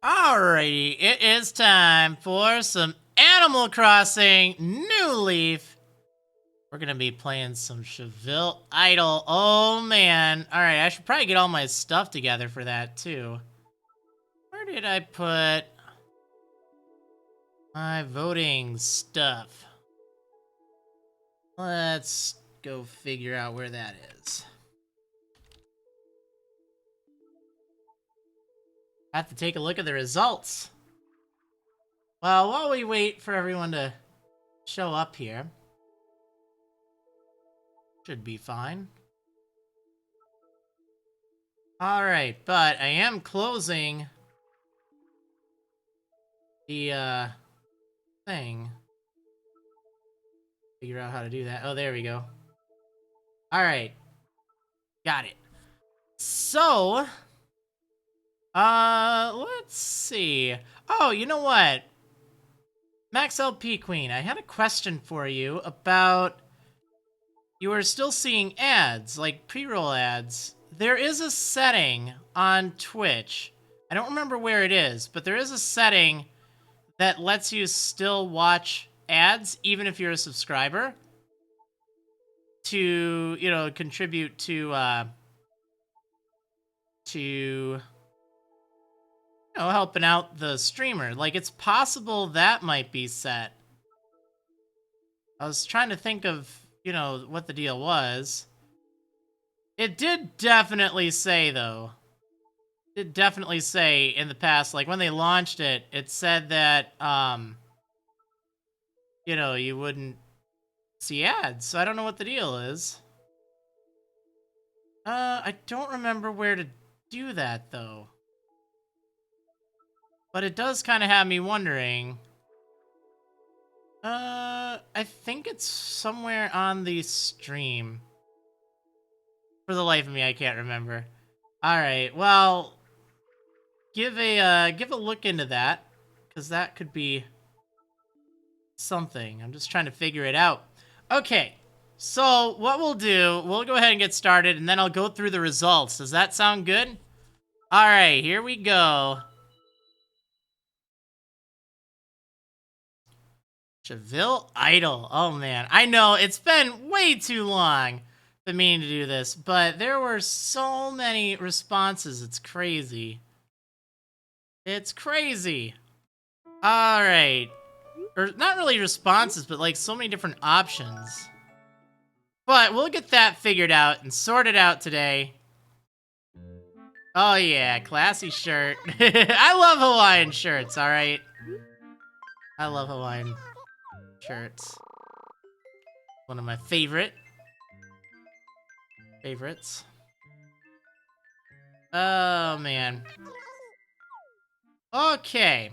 Alrighty, it is time for some Animal Crossing New Leaf. We're gonna be playing some Tchville Idol. Oh man. Alright, I should probably get all my stuff together for that too. Where did I put my voting stuff? Let's go figure out where that is. I have to take a look at the results. Well, while we wait for everyone to show up here, should be fine. Alright, but I am closing the thing. Figure out how to do that. Oh, there we go. Alright. Got it. So, let's see. Oh, you know what? Max LP Queen, I had a question for you about... You are still seeing ads, like pre-roll ads. There is a setting on Twitch. I don't remember where it is, but there is a setting that lets you still watch ads, even if you're a subscriber, to, you know, contribute to helping out the streamer. Like, it's possible that might be set. I was trying to think of, you know, what the deal was. It did definitely say, though. It did definitely say in the past, like, when they launched it, it said that, you know, you wouldn't see ads. So I don't know what the deal is. I don't remember where to do that, though. But it does kind of have me wondering. I think it's somewhere on the stream. For the life of me, I can't remember. Alright, well, give a look into that, because that could be something. I'm just trying to figure it out. Okay, so what we'll do, we'll go ahead and get started, and then I'll go through the results. Does that sound good? Alright, here we go. Tchville Idol. Oh man, I know it's been way too long been meaning to do this, but there were so many responses. It's crazy. It's crazy. All right, or not really responses, but like so many different options. But we'll get that figured out and sorted out today. Oh yeah, classy shirt. I love Hawaiian shirts. All right, I love Hawaiian shirts. One of my favorites. Oh man. Okay.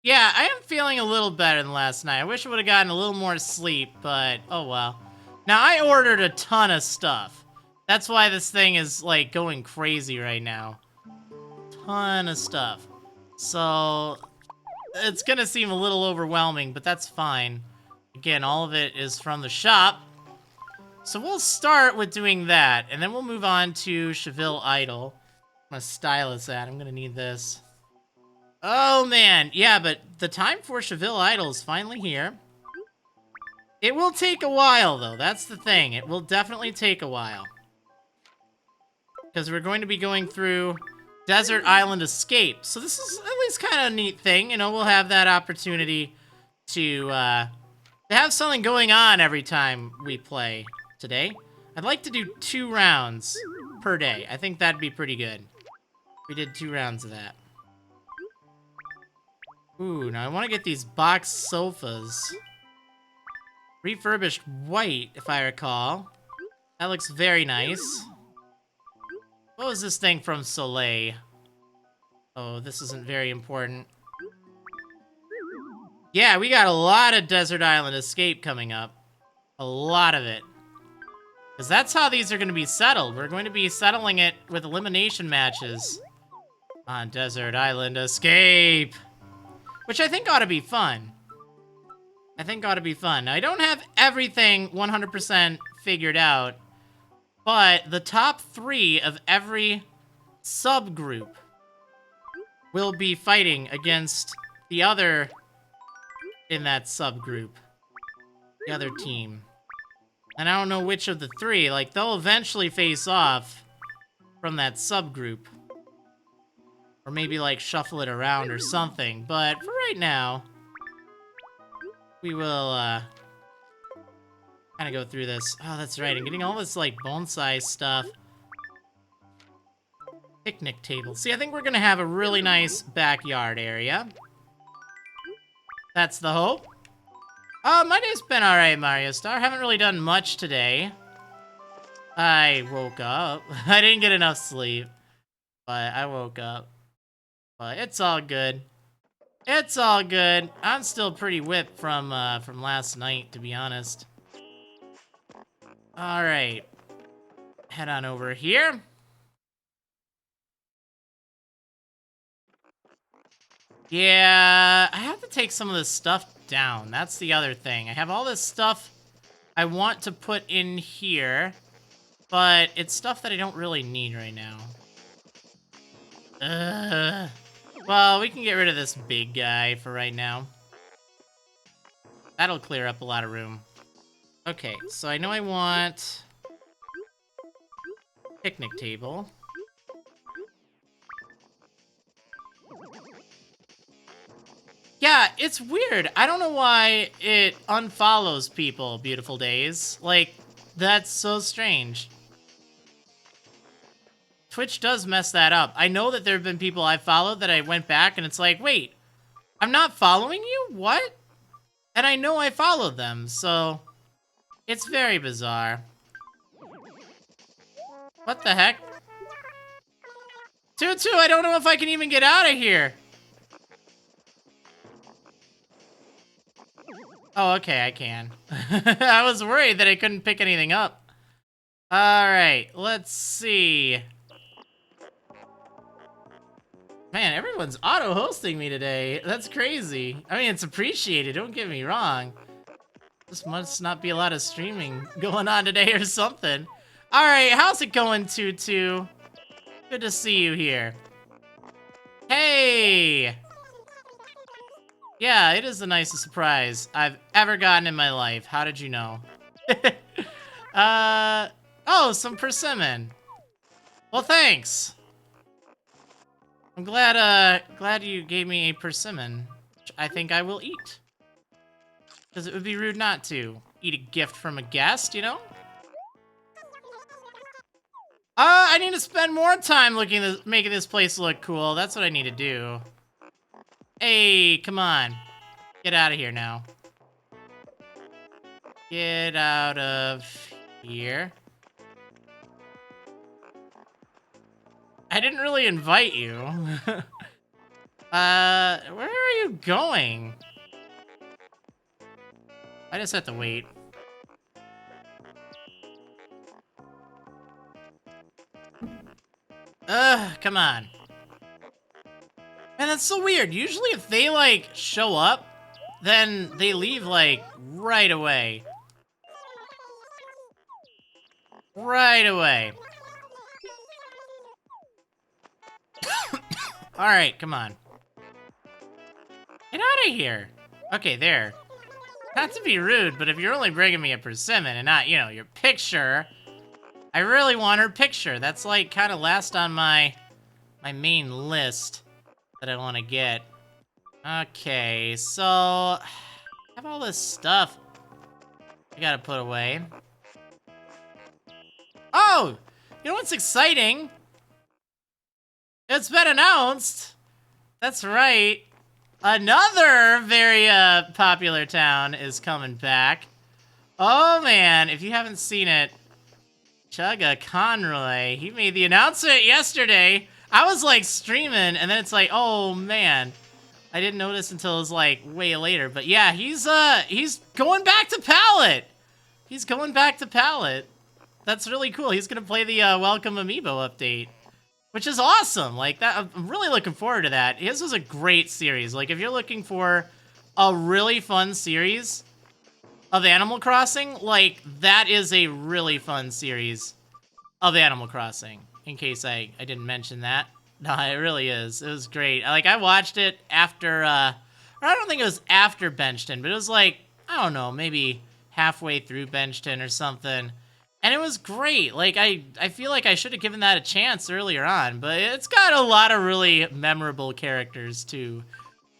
Yeah, I am feeling a little better than last night. I wish I would have gotten a little more sleep, but oh well. Now, I ordered a ton of stuff. That's why this thing is, like, going crazy right now. Ton of stuff. So, it's gonna seem a little overwhelming, but that's fine. Again, all of it is from the shop. So we'll start with doing that, and then we'll move on to Tchville Idol. My stylus at. I'm gonna need this. Oh man, yeah, but the time for Tchville Idol is finally here. It will take a while, though. That's the thing. It will definitely take a while. Because we're going to be going through Desert Island Escape. So this is at least kind of a neat thing. You know, we'll have that opportunity to have something going on every time we play today. I'd like to do 2 rounds per day. I think that'd be pretty good. We did 2 rounds of that. Ooh, now I want to get these box sofas. Refurbished white, if I recall. That looks very nice. What was this thing from Soleil? Oh, this isn't very important. Yeah, we got a lot of Desert Island Escape coming up. A lot of it. Because that's how these are going to be settled. We're going to be settling it with elimination matches on Desert Island Escape. Which I think ought to be fun. I think ought to be fun. Now, I don't have everything 100% figured out. But the top 3 of every subgroup will be fighting against the other in that subgroup. The other team. And I don't know which of the 3. Like, they'll eventually face off from that subgroup. Or maybe, like, shuffle it around or something. But for right now, we will, kind of go through this. Oh, that's right. I'm getting all this, like, bonsai stuff. Picnic table. See, I think we're gonna have a really nice backyard area. That's the hope. My day's been alright, Mario Star. Haven't really done much today. I woke up. I didn't get enough sleep. But I woke up. But it's all good. It's all good. I'm still pretty whipped from last night, to be honest. Alright. Head on over here. Yeah, I have to take some of this stuff down. That's the other thing. I have all this stuff I want to put in here, but it's stuff that I don't really need right now. Well, we can get rid of this big guy for right now. That'll clear up a lot of room. Okay, so I know I want picnic table. Yeah, it's weird. I don't know why it unfollows people, Beautiful Days. Like, that's so strange. Twitch does mess that up. I know that there have been people I've followed that I went back and it's like, wait, I'm not following you? What? And I know I followed them, so it's very bizarre. What the heck? Tutu, I don't know if I can even get out of here. Oh, okay, I can. I was worried that I couldn't pick anything up. Alright, let's see. Man, everyone's auto-hosting me today. That's crazy. I mean, it's appreciated, don't get me wrong. This must not be a lot of streaming going on today or something. Alright, how's it going, Tutu? Good to see you here. Hey! Yeah, it is the nicest surprise I've ever gotten in my life. How did you know? Oh, some persimmon. Well, thanks. I'm glad you gave me a persimmon, which I think I will eat. Because it would be rude not to. Eat a gift from a guest, you know? I need to spend more time making this place look cool. That's what I need to do. Hey, come on. Get out of here now. Get out of here. I didn't really invite you. Where are you going? I just have to wait. Come on. Man, that's so weird. Usually if they, like, show up, then they leave, like, right away. Right away. Alright, come on. Get out of here. Okay, there. Not to be rude, but if you're only bringing me a persimmon and not, you know, your picture, I really want her picture. That's, like, kind of last on my main list that I want to get. Okay, so I have all this stuff I gotta put away. Oh, you know what's exciting? It's been announced. That's right. Another very popular town is coming back. Oh man, if you haven't seen it, Chugga Conroy, he made the announcement yesterday. I was like streaming, and then it's like, oh man, I didn't notice until it was like way later. But yeah, he's going back to Pallet. He's going back to Pallet. That's really cool. He's gonna play the Welcome Amiibo update, which is awesome. Like that, I'm really looking forward to that. His was a great series. Like if you're looking for a really fun series of Animal Crossing, like that is a really fun series of Animal Crossing, in case I didn't mention that. No, it really is. It was great. Like, I watched it after, or I don't think it was after Benchton, but it was like, I don't know, maybe halfway through Benchton or something. And it was great. Like, I feel like I should have given that a chance earlier on, but it's got a lot of really memorable characters, too.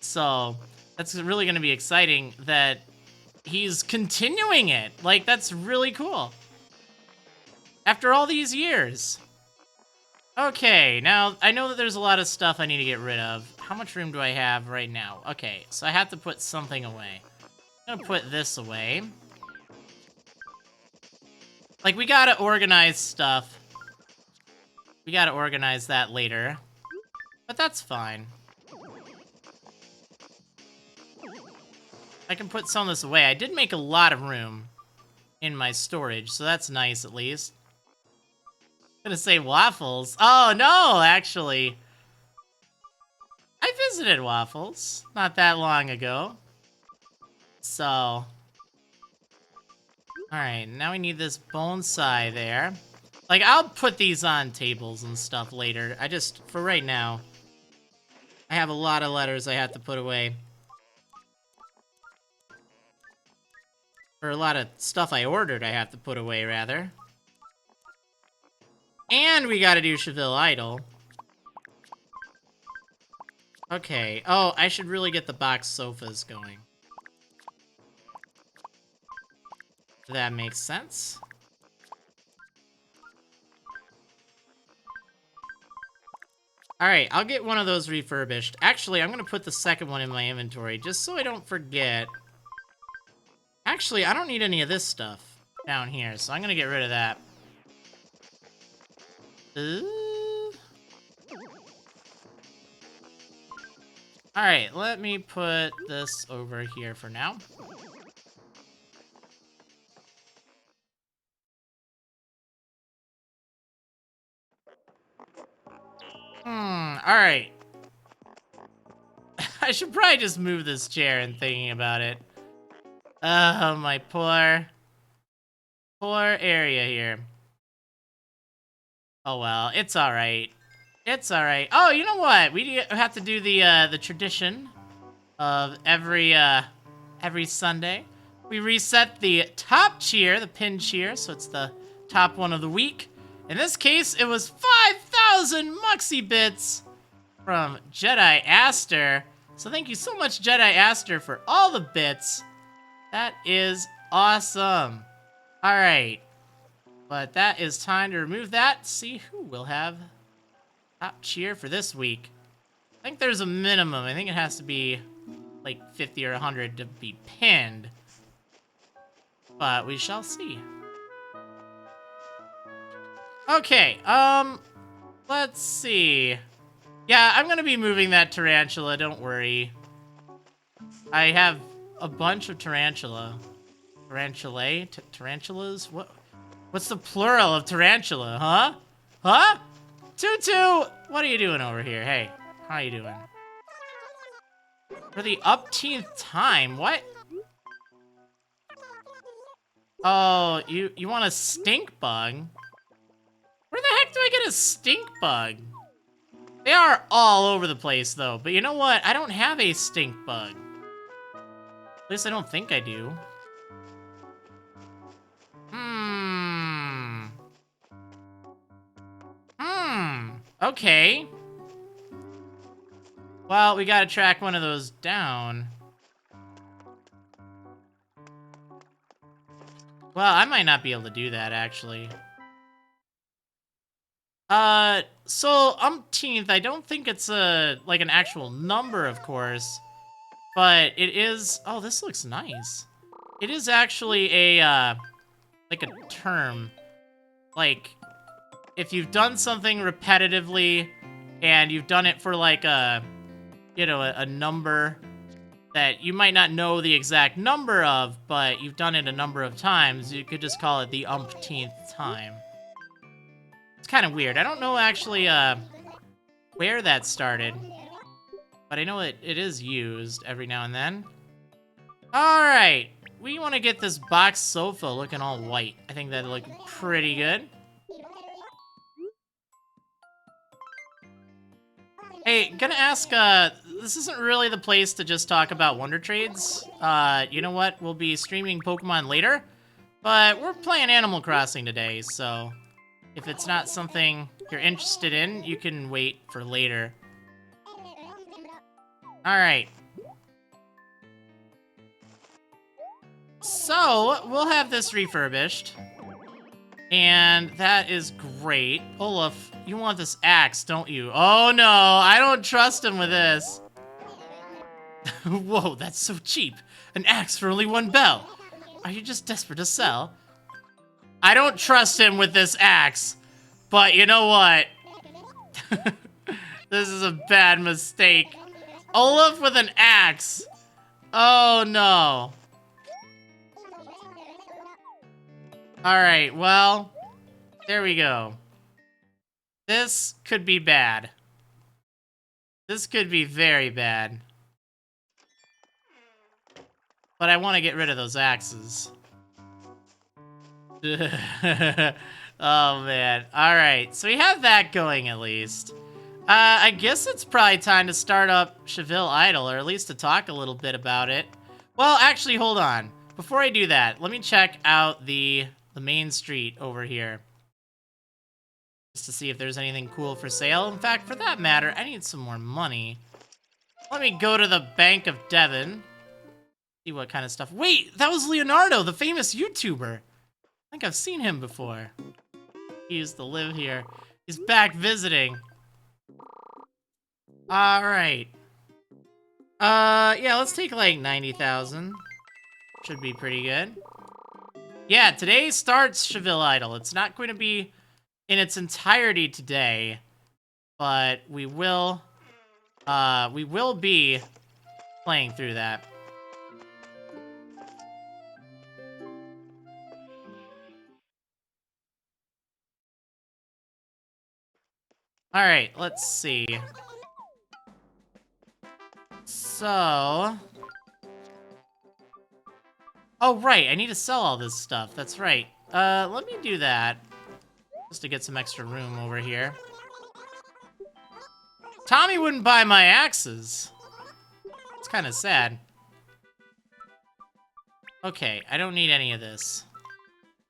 So, that's really going to be exciting that he's continuing it. Like, that's really cool. After all these years. Okay, now, I know that there's a lot of stuff I need to get rid of. How much room do I have right now? Okay, so I have to put something away. I'm gonna put this away. Like, we gotta organize stuff. We gotta organize that later. But that's fine. I can put some of this away. I did make a lot of room in my storage, so that's nice at least. I'm gonna say Waffles. Oh, no, actually. I visited Waffles not that long ago. So. Alright, now we need this bonsai there. Like, I'll put these on tables and stuff later. For right now, I have a lot of letters I have to put away. Or a lot of stuff I ordered I have to put away, rather. And we gotta do Tchville Idol. Okay. Oh, I should really get the box sofas going. That makes sense. Alright, I'll get one of those refurbished. Actually, I'm gonna put the second one in my inventory, just so I don't forget. Actually, I don't need any of this stuff down here, so I'm gonna get rid of that. Alright, let me put this over here for now. Alright. I should probably just move this chair and thinking about it. Oh, my poor area here. Oh well, it's alright. It's alright. Oh, you know what? We have to do the tradition of every Sunday. We reset the top cheer, the pin cheer, so it's the top one of the week. In this case, it was 5,000 Muxie Bits from Jedi Aster. So thank you so much, Jedi Aster, for all the bits. That is awesome. Alright. But that is time to remove that. See who will have top cheer for this week. I think there's a minimum. I think it has to be like 50 or 100 to be pinned. But we shall see. Okay, let's see. Yeah, I'm gonna be moving that tarantula, don't worry. I have a bunch of tarantula. Tarantulae? Tarantulas? What's the plural of tarantula, huh? Huh? Tutu! What are you doing over here? Hey, how you doing? For the upteenth time, what? Oh, you want a stink bug? Where the heck do I get a stink bug? They are all over the place, though. But you know what? I don't have a stink bug. At least I don't think I do. Okay. Well, we gotta track one of those down. Well, I might not be able to do that, actually. So, umpteenth, I don't think it's like an actual number, of course. But it is... Oh, this looks nice. It is actually a, like a term. Like, if you've done something repetitively, and you've done it for, like, a number that you might not know the exact number of, but you've done it a number of times, you could just call it the umpteenth time. It's kind of weird. I don't know actually where that started, but I know it is used every now and then. Alright, we want to get this box sofa looking all white. I think that'd look pretty good. Hey, gonna ask, this isn't really the place to just talk about Wonder Trades. You know what? We'll be streaming Pokemon later, but we're playing Animal Crossing today, so if it's not something you're interested in, you can wait for later. Alright. So, we'll have this refurbished. And that is great. Olaf, you want this axe, don't you? Oh no, I don't trust him with this. Whoa, that's so cheap. An axe for only 1 bell. Are you just desperate to sell? I don't trust him with this axe. But you know what? This is a bad mistake. Olaf with an axe. Oh no. Alright, well, there we go. This could be bad. This could be very bad. But I want to get rid of those axes. Oh, man. Alright, so we have that going at least. I guess it's probably time to start up Tchville Idol, or at least to talk a little bit about it. Well, actually, hold on. Before I do that, let me check out the main street over here. Just to see if there's anything cool for sale. In fact, for that matter, I need some more money. Let me go to the Bank of Devon. See what kind of stuff. Wait, that was Leonardo, the famous YouTuber. I think I've seen him before. He used to live here. He's back visiting. Alright. Yeah, let's take like 90,000. Should be pretty good. Yeah, today starts Tchville Idol. It's not going to be in its entirety today, but we will be playing through that. All right, let's see. So, oh right, I need to sell all this stuff. That's right. Let me do that just to get some extra room over here. Tommy wouldn't buy my axes. It's kind of sad. Okay, I don't need any of this.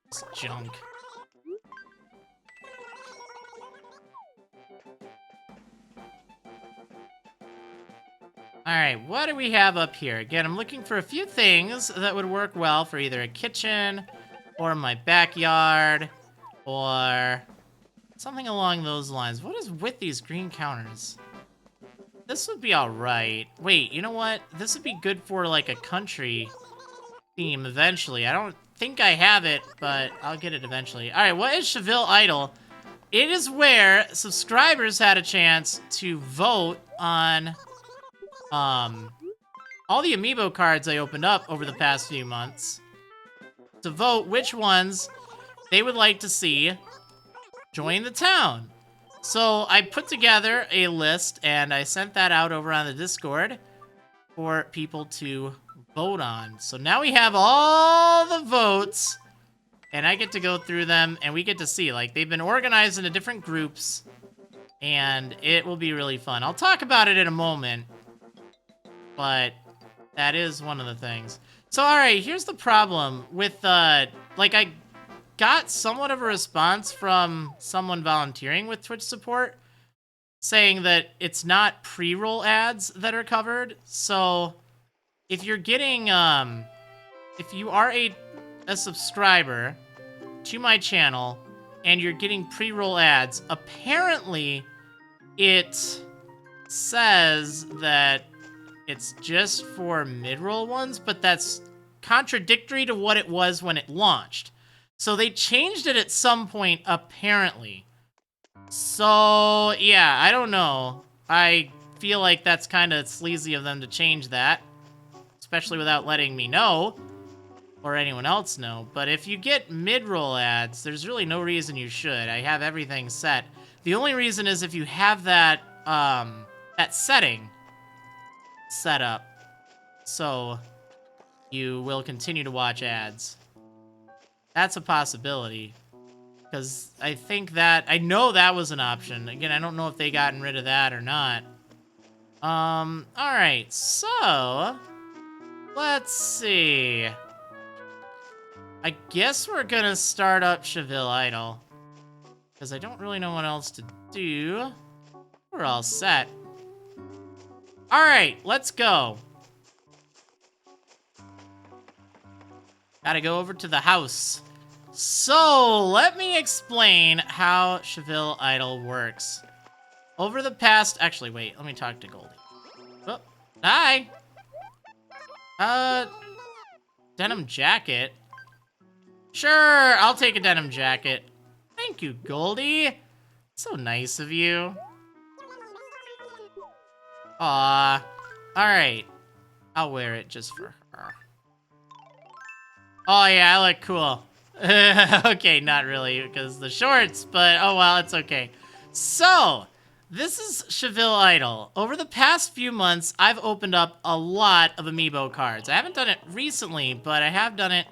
It's junk. Alright, what do we have up here? Again, I'm looking for a few things that would work well for either a kitchen, or my backyard, or something along those lines. What is with these green counters? This would be alright. Wait, you know what? This would be good for, like, a country theme eventually. I don't think I have it, but I'll get it eventually. Alright, what is Tchville Idol? It is where subscribers had a chance to vote on all the amiibo cards I opened up over the past few months to vote which ones they would like to see join the town. So I put together a list and I sent that out over on the Discord for people to vote on. So now we have all the votes and I get to go through them and we get to see, like, they've been organized into different groups and it will be really fun. I'll talk about it in a moment. But that is one of the things. So, alright, here's the problem with, like, I got somewhat of a response from someone volunteering with Twitch support saying that it's not pre-roll ads that are covered. So, if you're getting, if you are a subscriber to my channel and you're getting pre-roll ads, apparently it says that it's just for mid-roll ones, but that's contradictory to what it was when it launched. So they changed it at some point, apparently. So, yeah, I don't know. I feel like that's kind of sleazy of them to change that, especially without letting me know, or anyone else know. But if you get mid-roll ads, there's really no reason you should. I have everything set. The only reason is if you have that, that setting set up, so you will continue to watch ads. That's a possibility, because I think that, I know that was an option. Again, I don't know if they gotten rid of that or not. Alright, so let's see. I guess we're gonna start up Tchville Idol. Because I don't really know what else to do. We're all set. Alright, let's go. Gotta go over to the house. So, let me explain how Tchville Idol works. Over the past... Actually, wait. Let me talk to Goldie. Oh, hi! Denim jacket? Sure, I'll take a denim jacket. Thank you, Goldie. So nice of you. Aw. Alright. I'll wear it just for her. Oh yeah, I look cool. Okay, not really, because the shorts, but oh well, it's okay. So, this is Tchville Idol. Over the past few months, I've opened up a lot of amiibo cards. I haven't done it recently, but I have done it,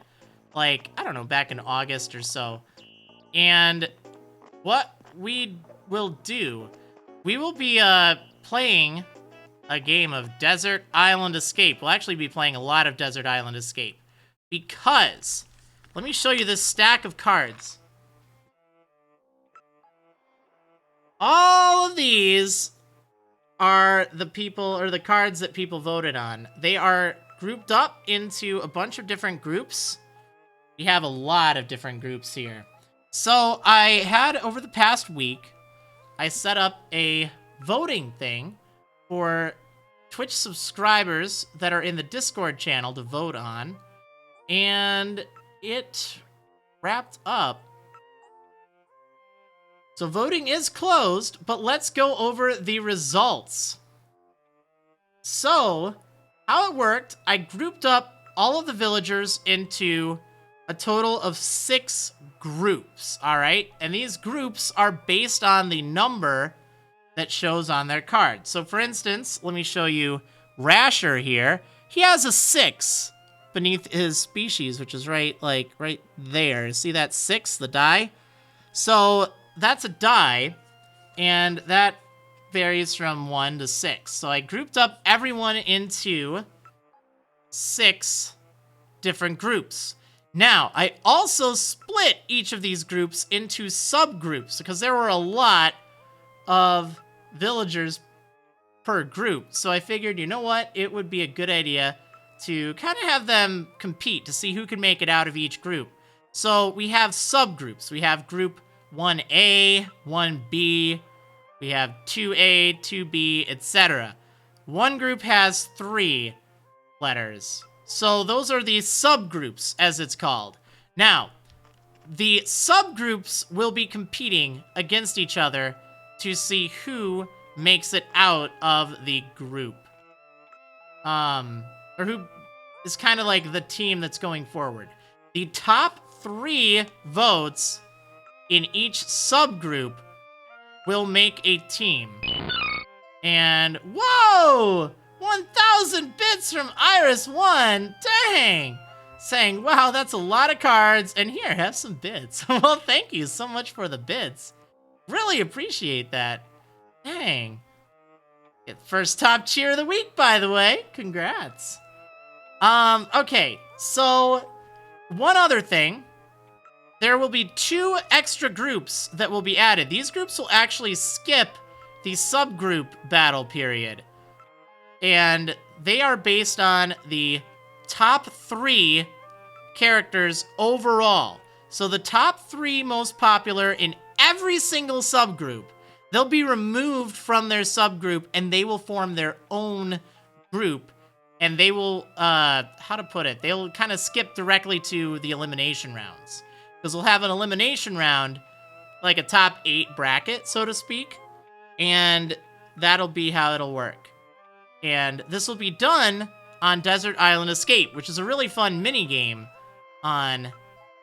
like, I don't know, back in August or so. And what we will do, we will be playing a game of Desert Island Escape. We'll actually be playing a lot of Desert Island Escape. Because, let me show you this stack of cards. All of these are the people, or the cards that people voted on. They are grouped up into a bunch of different groups. We have a lot of different groups here. So, I had, over the past week, I set up a voting thing for Twitch subscribers that are in the Discord channel to vote on. And it wrapped up. So voting is closed, but let's go over the results. So, how it worked, I grouped up all of the villagers into a total of 6 groups, all right? And these groups are based on the number that shows on their card. So for instance, let me show you Rasher here. He has a 6 beneath his species, which is right there. See that 6, the die? So that's a die, and that varies from 1 to 6. So I grouped up everyone into 6 different groups. Now, I also split each of these groups into subgroups, because there were a lot of villagers per group. So I figured, you know what? It would be a good idea to kind of have them compete to see who can make it out of each group. So we have subgroups. We have group 1A, 1B, we have 2A, 2B, etc. One group has 3 letters. So those are the subgroups, as it's called. Now, the subgroups will be competing against each other to see who makes it out of the group. Or who is kind of like the team that's going forward. The top 3 votes in each subgroup will make a team. And, whoa! 1,000 bits from Iris1! Dang! Saying, wow, that's a lot of cards, and here, have some bits. Well, thank you so much for the bits. Really appreciate that. Dang. Get first top cheer of the week, by the way. Congrats. Okay, so one other thing. There will be 2 extra groups that will be added. These groups will actually skip the subgroup battle period. And they are based on the top 3 characters overall. So the top 3 most popular in every single subgroup, they'll be removed from their subgroup and they will form their own group. And they will, how to put it, they'll kind of skip directly to the elimination rounds. Because we'll have an elimination round, like a top 8 bracket, so to speak. And that'll be how it'll work. And this will be done on Desert Island Escape, which is a really fun mini-game on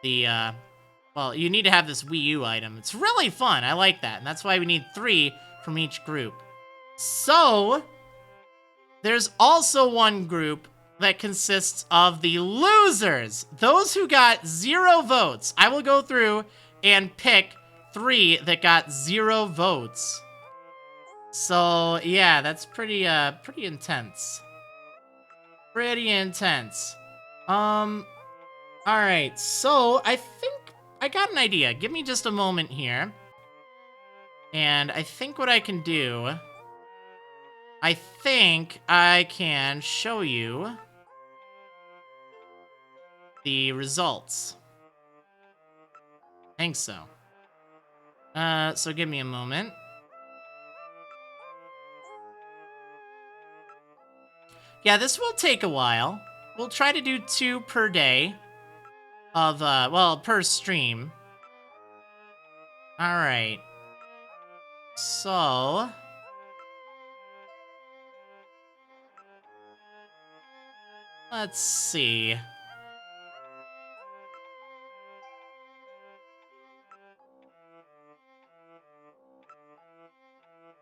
the, well, you need to have this Wii U item. It's really fun. I like that. And that's why we need 3 from each group. So, there's also one group that consists of the losers. Those who got 0 votes. I will go through and pick 3 that got 0 votes. So, yeah, that's pretty intense. Pretty intense. Alright, so I think I got an idea. Give me just a moment here. And I think what I can do, I think I can show you the results. I think so. So give me a moment. Yeah, this will take a while. We'll try to do 2 per day of, well, per stream. Alright. So... let's see.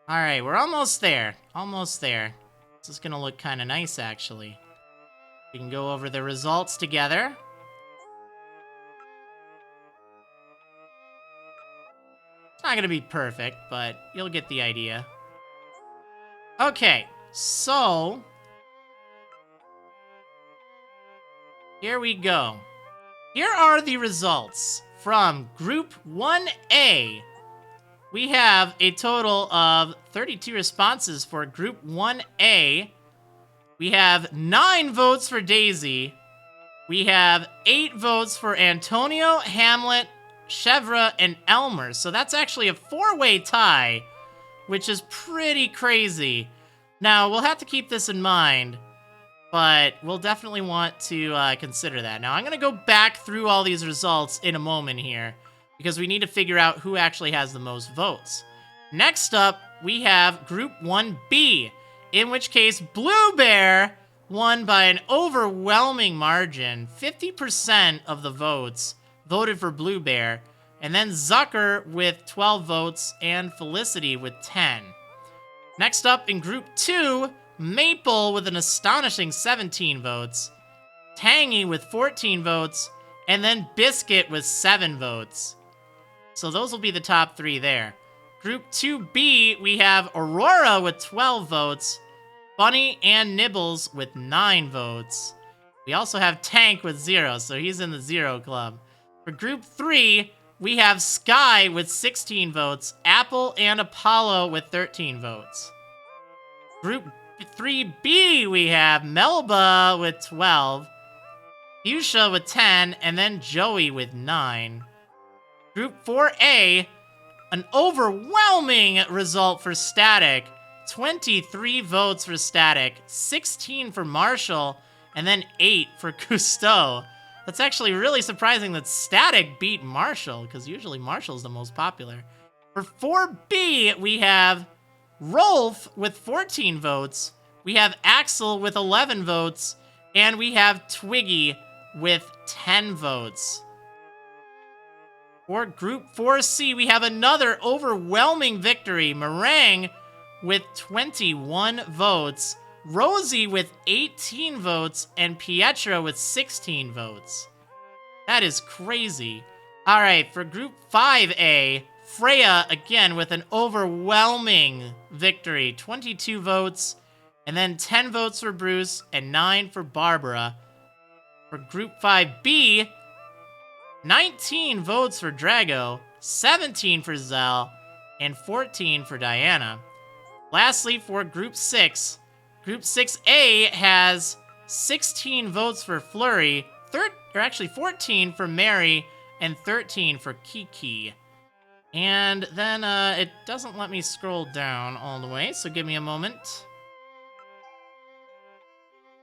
Alright, we're almost there. Almost there. This is gonna look kind of nice, actually. We can go over the results together. It's not gonna be perfect, but you'll get the idea. Okay, so... here we go. Here are the results from Group 1A. We have a total of 32 responses for Group 1A. We have 9 votes for Daisy. We have 8 votes for Antonio, Hamlet, Chevra, and Elmer. So that's actually a 4-way tie, which is pretty crazy. Now, we'll have to keep this in mind, but we'll definitely want to consider that. Now, I'm going to go back through all these results in a moment here, because we need to figure out who actually has the most votes. Next up, we have Group 1B, in which case Blue Bear won by an overwhelming margin. 50% of the votes voted for Blue Bear, and then Zucker with 12 votes and Felicity with 10. Next up in Group 2, Maple with an astonishing 17 votes, Tangy with 14 votes, and then Biscuit with 7 votes. So those will be the top 3 there. Group 2B, we have Aurora with 12 votes, Bunny and Nibbles with 9 votes. We also have Tank with 0, so he's in the 0 club. For Group 3, we have Sky with 16 votes, Apple and Apollo with 13 votes. Group 3B, we have Melba with 12, Fuchsia with 10, and then Joey with 9. Group 4A, an overwhelming result for Static. 23 votes for Static, 16 for Marshall, and then 8 for Cousteau. That's actually really surprising that Static beat Marshall, because usually Marshall's the most popular. For 4B, we have Rolf with 14 votes, we have Axel with 11 votes, and we have Twiggy with 10 votes. For Group 4C, we have another overwhelming victory. Meringue with 21 votes, Rosie with 18 votes, and Pietra with 16 votes. That is crazy. All right, for Group 5A, Freya, again, with an overwhelming victory. 22 votes, and then 10 votes for Bruce, and 9 for Barbara. For Group 5B, 19 votes for Drago, 17 for Zell, and 14 for Diana. Lastly, for Group 6, Group 6A has 16 votes for Flurry, 14 for Mary, and 13 for Kiki. And then it doesn't let me scroll down all the way, so give me a moment.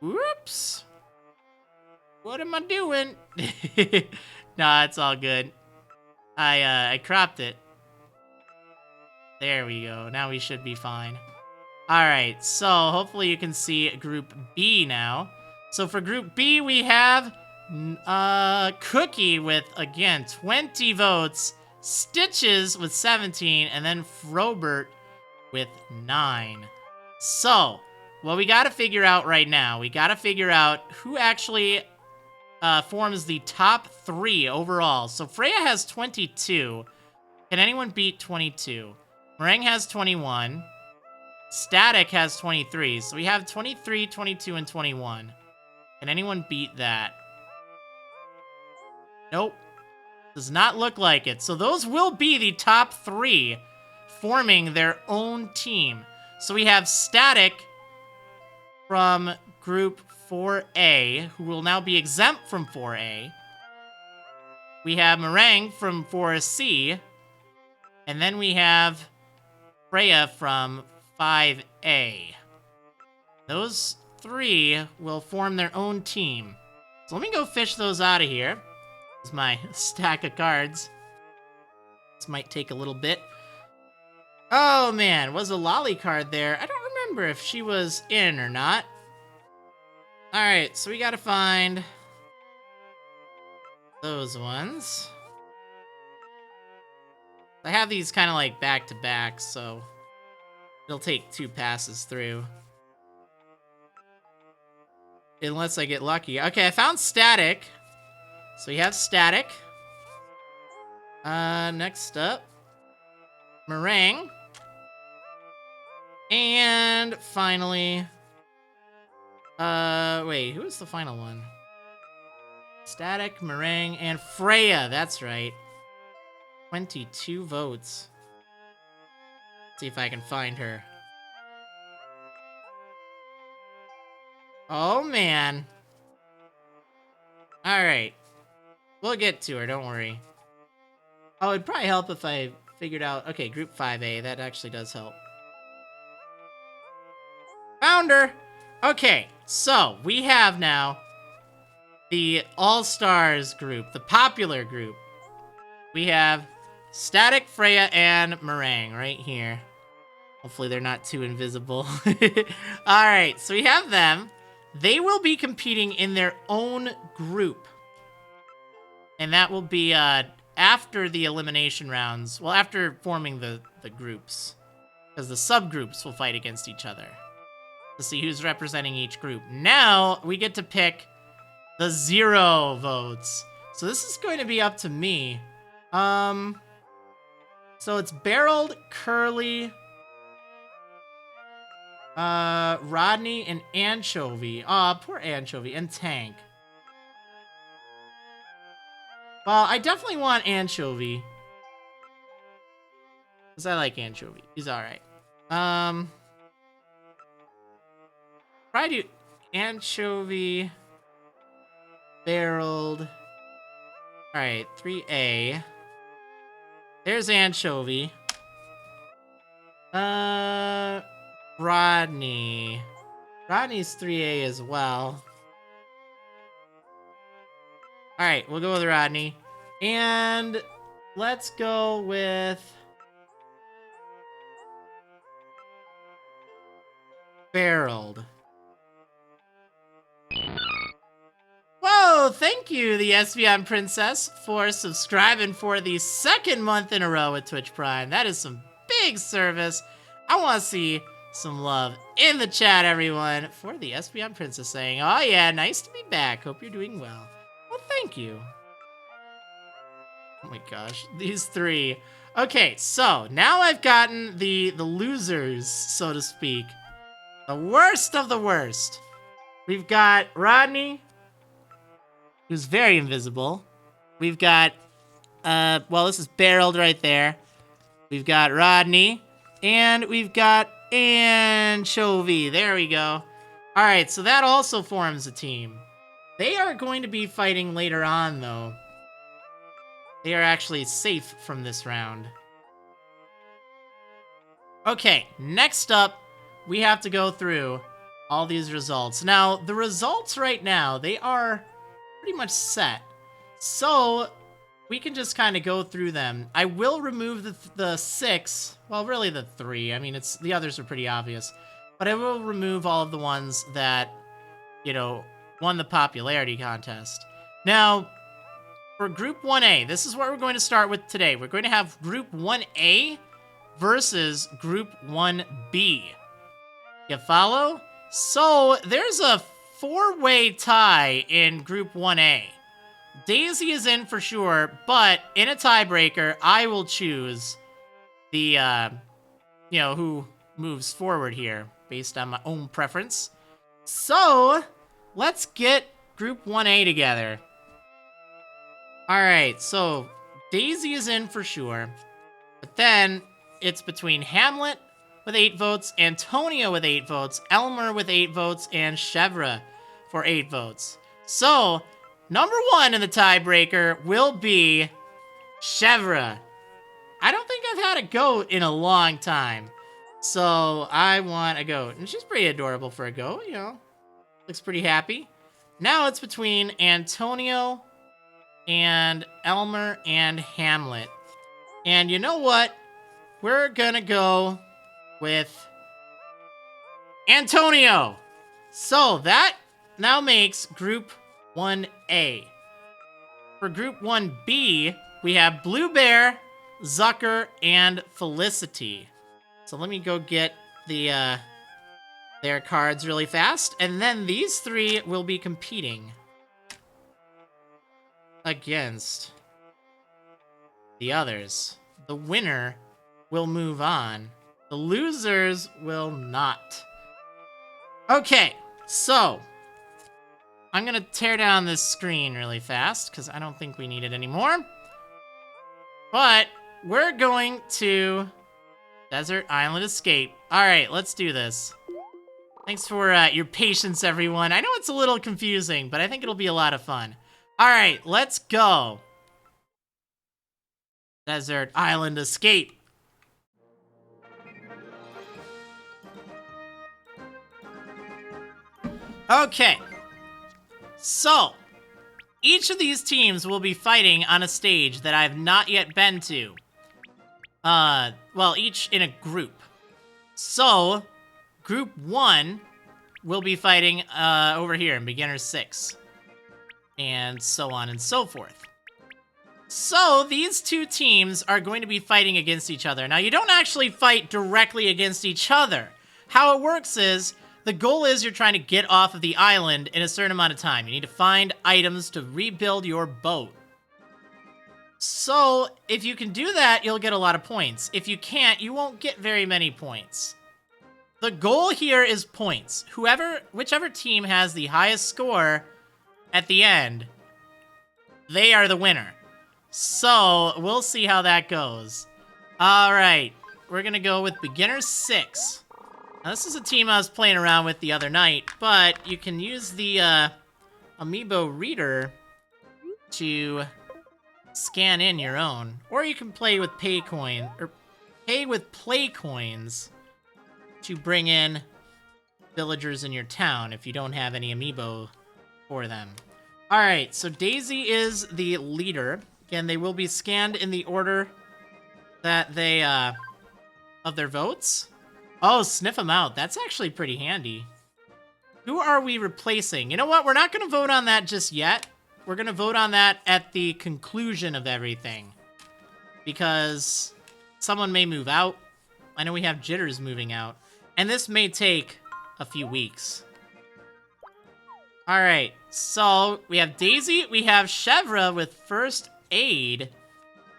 Whoops. What am I doing? Nah, it's all good. I cropped it. There we go. Now we should be fine. Alright, so hopefully you can see Group B now. So for Group B, we have Cookie with, again, 20 votes, Stitches with 17, and then Frobert with 9. So, what we gotta figure out right now, we gotta figure out who actually forms the top 3 overall. So Freya has 22. Can anyone beat 22? Meringue has 21. Static has 23. So we have 23, 22, and 21. Can anyone beat that? Nope. Does not look like it. So those will be the top 3 forming their own team. So we have Static from group 4A, who will now be exempt from 4A. We have Meringue from 4C. And then we have Freya from 5A. Those 3 will form their own team. So let me go fish those out of here. This is my stack of cards. This might take a little bit. Oh man, was a Lolly card there? I don't remember if she was in or not. Alright, so we gotta find those ones. I have these kind of like back to back, so it'll take 2 passes through. Unless I get lucky. Okay, I found Static. So we have Static. Next up, Meringue. And finally, wait, who is the final one? Static, Meringue, and Freya. That's right. 22 votes. Let's see if I can find her. Oh, man. Alright. We'll get to her, don't worry. Oh, it'd probably help if I figured out... Okay, Group 5A. That actually does help. Found her! Okay, so we have now the All-Stars group, the popular group. We have Static, Freya, and Meringue right here. Hopefully they're not too invisible. Alright, so we have them. They will be competing in their own group. And that will be after the elimination rounds. Well, after forming the groups. Because the subgroups will fight against each other to see who's representing each group. Now, we get to pick the 0 votes. So this is going to be up to me. So it's Barreled, Curly, Rodney, and Anchovy. Aw, poor Anchovy. And Tank. Well, I definitely want Anchovy. Because I like Anchovy. He's alright. Probably do Anchovy, Barreled. Alright, 3A. There's Anchovy. Rodney. Rodney's 3A as well. Alright, we'll go with Rodney. And let's go with Barreled. Whoa, thank you, the Espeon Princess, for subscribing for the 2nd month in a row with Twitch Prime. That is some big service. I want to see some love in the chat, everyone, for the Espeon Princess saying, oh yeah, nice to be back. Hope you're doing well. Well, thank you. Oh my gosh, these 3. Okay, so now I've gotten the losers, so to speak. The worst of the worst. We've got Rodney, who's very invisible. We've got, well, this is Barreled right there. We've got Rodney, and we've got Anchovy. There we go. All right, so that also forms a team. They are going to be fighting later on, though. They are actually safe from this round. Okay, next up, we have to go through all these results. Now, the results right now, they are pretty much set. So, we can just kind of go through them. I will remove the 6, well, really the 3. I mean, the others are pretty obvious. But I will remove all of the ones that, you know, won the popularity contest. Now, for Group 1A, this is what we're going to start with today. We're going to have Group 1A versus Group 1B. You follow? So, there's a 4-way tie in Group 1A. Daisy is in for sure, but in a tiebreaker, I will choose the, you know, who moves forward here based on my own preference. So, let's get Group 1A together. Alright, so Daisy is in for sure. But then it's between Hamlet with 8 votes, Antonio with 8 votes, Elmer with 8 votes, and Chevra for 8 votes. So, number 1 in the tiebreaker will be Chevra. I don't think I've had a goat in a long time. So, I want a goat. And she's pretty adorable for a goat, you know. Looks pretty happy. Now it's between Antonio and Elmer and Hamlet. And you know what? We're gonna go with Antonio. So that now makes Group 1A. For Group 1B, we have Blue Bear, Zucker, and Felicity. So let me go get their cards really fast. And then these 3 will be competing against the others. The winner will move on. The losers will not. Okay, so I'm gonna tear down this screen really fast because I don't think we need it anymore. But we're going to Desert Island Escape. All right, let's do this. Thanks for your patience, everyone. I know it's a little confusing, but I think it'll be a lot of fun. All right, let's go. Desert Island Escape. Okay. So, each of these teams will be fighting on a stage that I've not yet been to. Well, each in a group. So, Group 1 will be fighting over here in Beginner 6. And so on and so forth. So, these 2 teams are going to be fighting against each other. Now, you don't actually fight directly against each other. How it works is, the goal is you're trying to get off of the island in a certain amount of time. You need to find items to rebuild your boat. So, if you can do that, you'll get a lot of points. If you can't, you won't get very many points. The goal here is points. Whichever team has the highest score at the end, they are the winner. So, we'll see how that goes. Alright, we're gonna go with Beginner 6. Now, this is a team I was playing around with the other night, but you can use the amiibo reader to scan in your own. Or you can play with pay with play coins to bring in villagers in your town if you don't have any amiibo for them. Alright, so Daisy is the leader. Again, they will be scanned in the order that they, of their votes. Oh, sniff them out. That's actually pretty handy. Who are we replacing? You know what? We're not going to vote on that just yet. We're going to vote on that at the conclusion of everything. Because someone may move out. I know we have Jitters moving out. And this may take a few weeks. Alright, so we have Daisy, we have Chevra with first aid,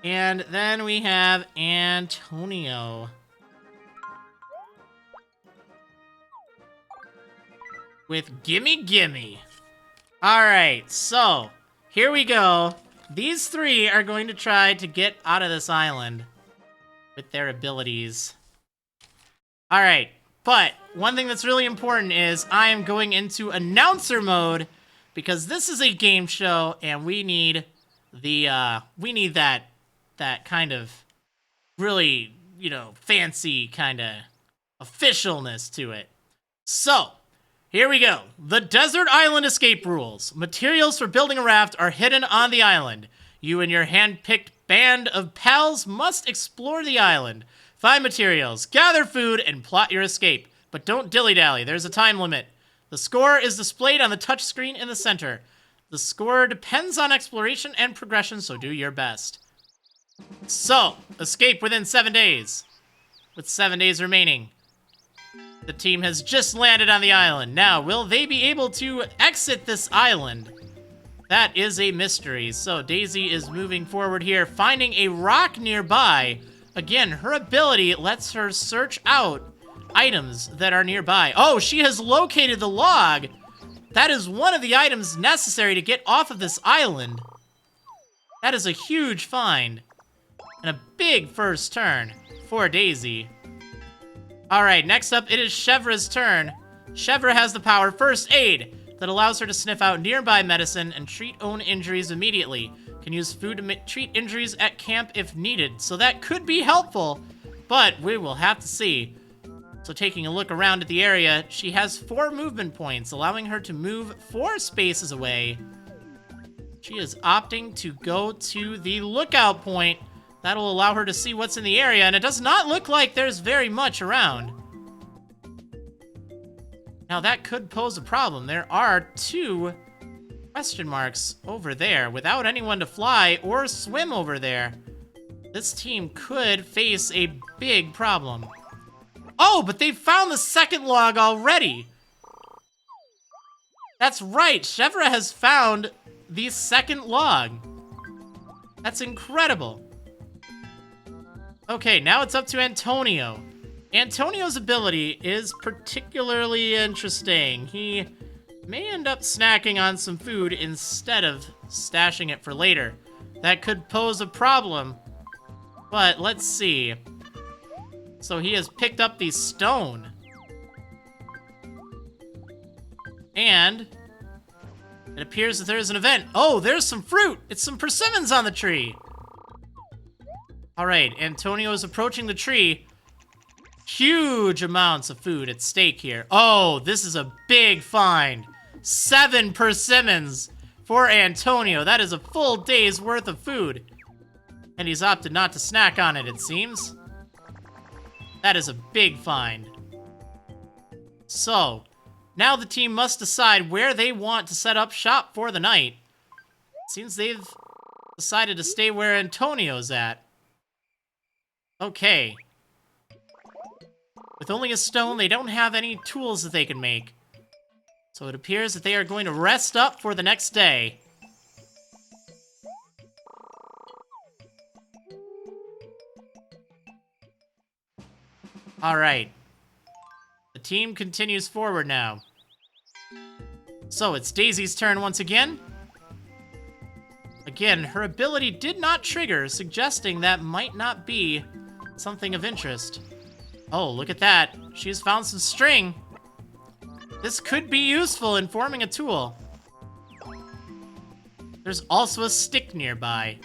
and then we have Antonio with Gimme Gimme. Alright, so here we go. These 3 are going to try to get out of this island with their abilities. Alright. But one thing that's really important is I am going into announcer mode because this is a game show and we need that kind of really, you know, fancy kind of officialness to it. So, here we go. The Desert Island Escape rules. Materials for building a raft are hidden on the island. You and your hand-picked band of pals must explore the island. Find materials, gather food, and plot your escape. But don't dilly-dally, there's a time limit. The score is displayed on the touchscreen in the center. The score depends on exploration and progression, so do your best. So, escape within 7 days. With 7 days remaining. The team has just landed on the island. Now, will they be able to exit this island? That is a mystery. So, Daisy is moving forward here, finding a rock nearby. Again, her ability lets her search out items that are nearby. Oh, she has located the log. That is one of the items necessary to get off of this island. That is a huge find. And a big first turn for Daisy. Alright, next up, it is Chevra's turn. Chevra has the power First Aid that allows her to sniff out nearby medicine and treat own injuries immediately. Can use food to treat injuries at camp if needed. So that could be helpful, but we will have to see. So taking a look around at the area, she has 4 movement points, allowing her to move 4 spaces away. She is opting to go to the lookout point. That'll allow her to see what's in the area, and it does not look like there's very much around. Now that could pose a problem. There are 2 question marks over there without anyone to fly or swim over there. This team could face a big problem. Oh, but they found the second log already. That's right, Chevra has found the second log. That's incredible. Okay, now it's up to Antonio. Antonio's ability is particularly interesting. He may end up snacking on some food instead of stashing it for later. That could pose a problem, but let's see. So he has picked up the stone. And it appears that there's an event. Oh, there's some fruit. It's some persimmons on the tree. All right, Antonio is approaching the tree. Huge amounts of food at stake here. Oh, this is a big find. 7 persimmons for Antonio. That is a full day's worth of food. And he's opted not to snack on it, it seems. That is a big find. So, now the team must decide where they want to set up shop for the night. Seems they've decided to stay where Antonio's at. Okay. With only a stone, they don't have any tools that they can make. So it appears that they are going to rest up for the next day. Alright. The team continues forward now. So it's Daisy's turn once again. Again, her ability did not trigger, suggesting that might not be something of interest. Oh, look at that. She's found some string. This could be useful in forming a tool. There's also a stick nearby.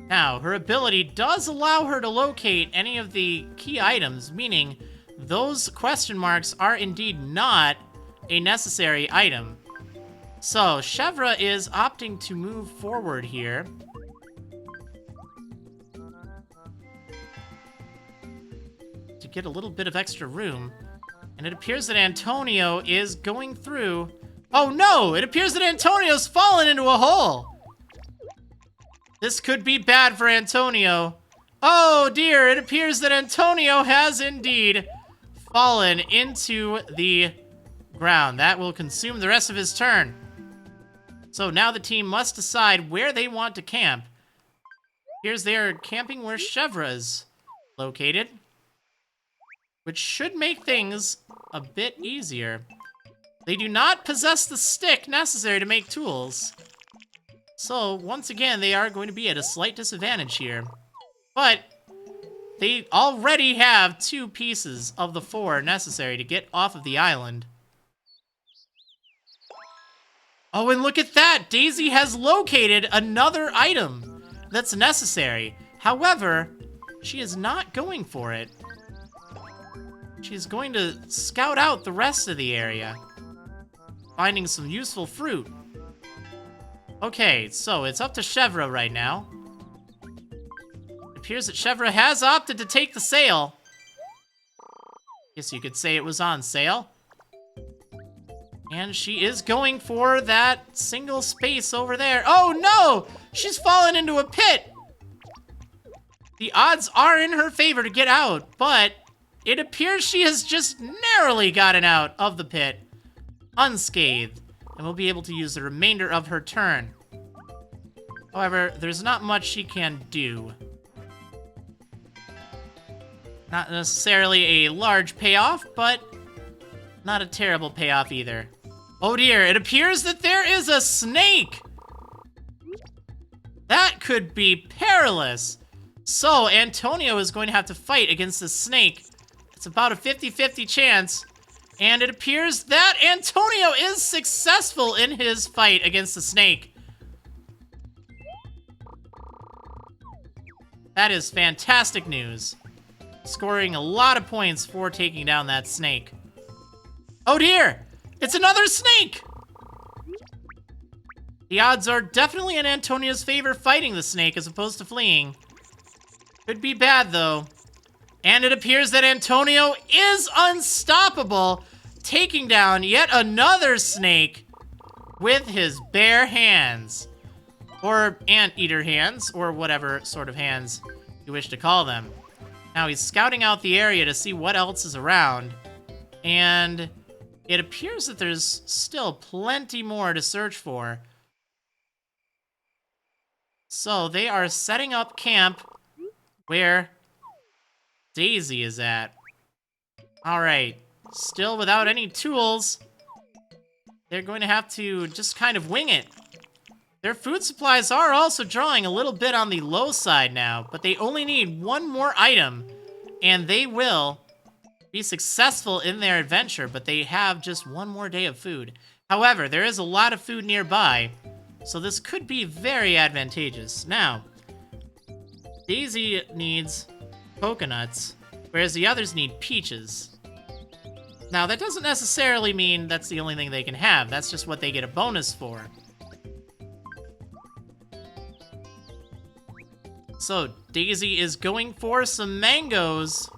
Now, her ability does allow her to locate any of the key items, meaning those question marks are indeed not a necessary item. So, Chevra is opting to move forward here. To get a little bit of extra room. And it appears that Antonio is going through... Oh no! It appears that Antonio's fallen into a hole! This could be bad for Antonio. Oh dear, it appears that Antonio has indeed fallen into the ground. That will consume the rest of his turn. So now the team must decide where they want to camp. Here's they're camping where Chevra is located, which should make things a bit easier. They do not possess the stick necessary to make tools. So, once again, they are going to be at a slight disadvantage here. But they already have 2 pieces of the 4 necessary to get off of the island. Oh, and look at that! Daisy has located another item that's necessary. However, she is not going for it. She's going to scout out the rest of the area, finding some useful fruit. Okay, so it's up to Chevra right now. It appears that Chevra has opted to take the sale. Guess you could say it was on sale. And she is going for that single space over there. Oh no! She's fallen into a pit! The odds are in her favor to get out, but it appears she has just narrowly gotten out of the pit, unscathed, and will be able to use the remainder of her turn. However, there's not much she can do. Not necessarily a large payoff, but not a terrible payoff either. Oh dear, it appears that there is a snake! That could be perilous. So, Antonio is going to have to fight against the snake. It's about a 50-50 chance. And it appears that Antonio is successful in his fight against the snake. That is fantastic news. Scoring a lot of points for taking down that snake. Oh dear! It's another snake! The odds are definitely in Antonio's favor fighting the snake as opposed to fleeing. Could be bad, though. And it appears that Antonio is unstoppable, taking down yet another snake with his bare hands. Or anteater hands, or whatever sort of hands you wish to call them. Now he's scouting out the area to see what else is around. And it appears that there's still plenty more to search for. So they are setting up camp where Daisy is at. Alright, still without any tools. They're going to have to just kind of wing it. Their food supplies are also drawing a little bit on the low side now, but they only need one more item, and they will be successful in their adventure, but they have just one more day of food. However, there is a lot of food nearby, so this could be very advantageous. Now, Daisy needs coconuts, whereas the others need peaches. Now, that doesn't necessarily mean that's the only thing they can have. That's just what they get a bonus for. So, Daisy is going for some mangoes.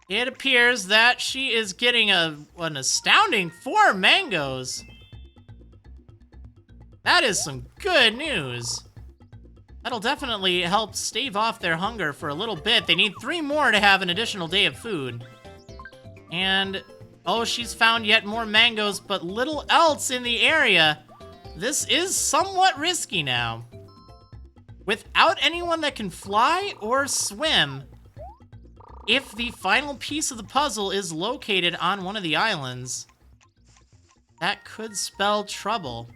It appears that she is getting an astounding 4 mangoes. That is some good news. That'll definitely help stave off their hunger for a little bit. They need 3 more to have an additional day of food. And, oh, she's found yet more mangoes, but little else in the area. This is somewhat risky now. Without anyone that can fly or swim, if the final piece of the puzzle is located on one of the islands, that could spell trouble.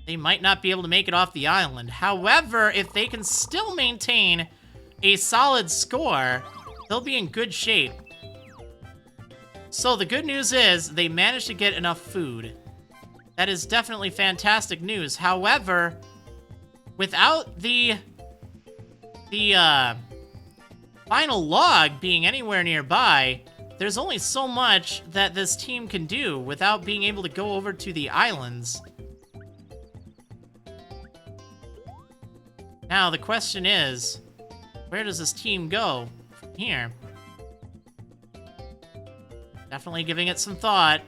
They might not be able to make it off the island. However, if they can still maintain a solid score, they'll be in good shape. So the good news is they managed to get enough food. That is definitely fantastic news. However, without the final log being anywhere nearby, there's only so much that this team can do without being able to go over to the islands. Now, the question is, where does this team go from here? Definitely giving it some thought.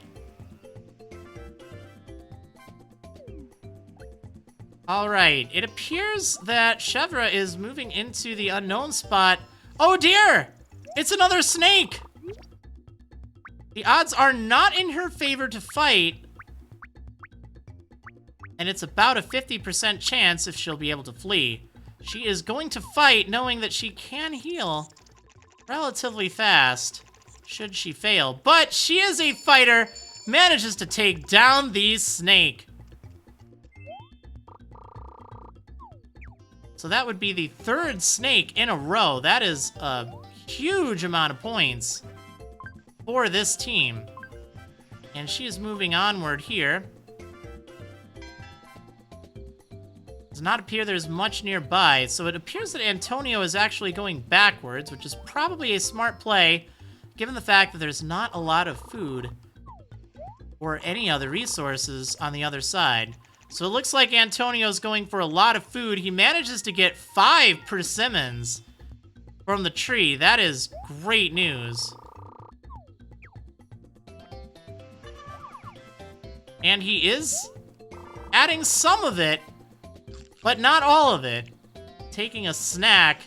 Alright, it appears that Chevra is moving into the unknown spot. Oh dear! It's another snake! The odds are not in her favor to fight, and it's about a 50% chance if she'll be able to flee. She is going to fight knowing that she can heal relatively fast should she fail, but she is a fighter, manages to take down the snake. So that would be the 3rd snake in a row. That is a huge amount of points for this team. And she is moving onward here. Does not appear there's much nearby, so it appears that Antonio is actually going backwards, which is probably a smart play, given the fact that there's not a lot of food or any other resources on the other side. So it looks like Antonio's going for a lot of food. He manages to get 5 persimmons from the tree. That is great news. And he is adding some of it, but not all of it. Taking a snack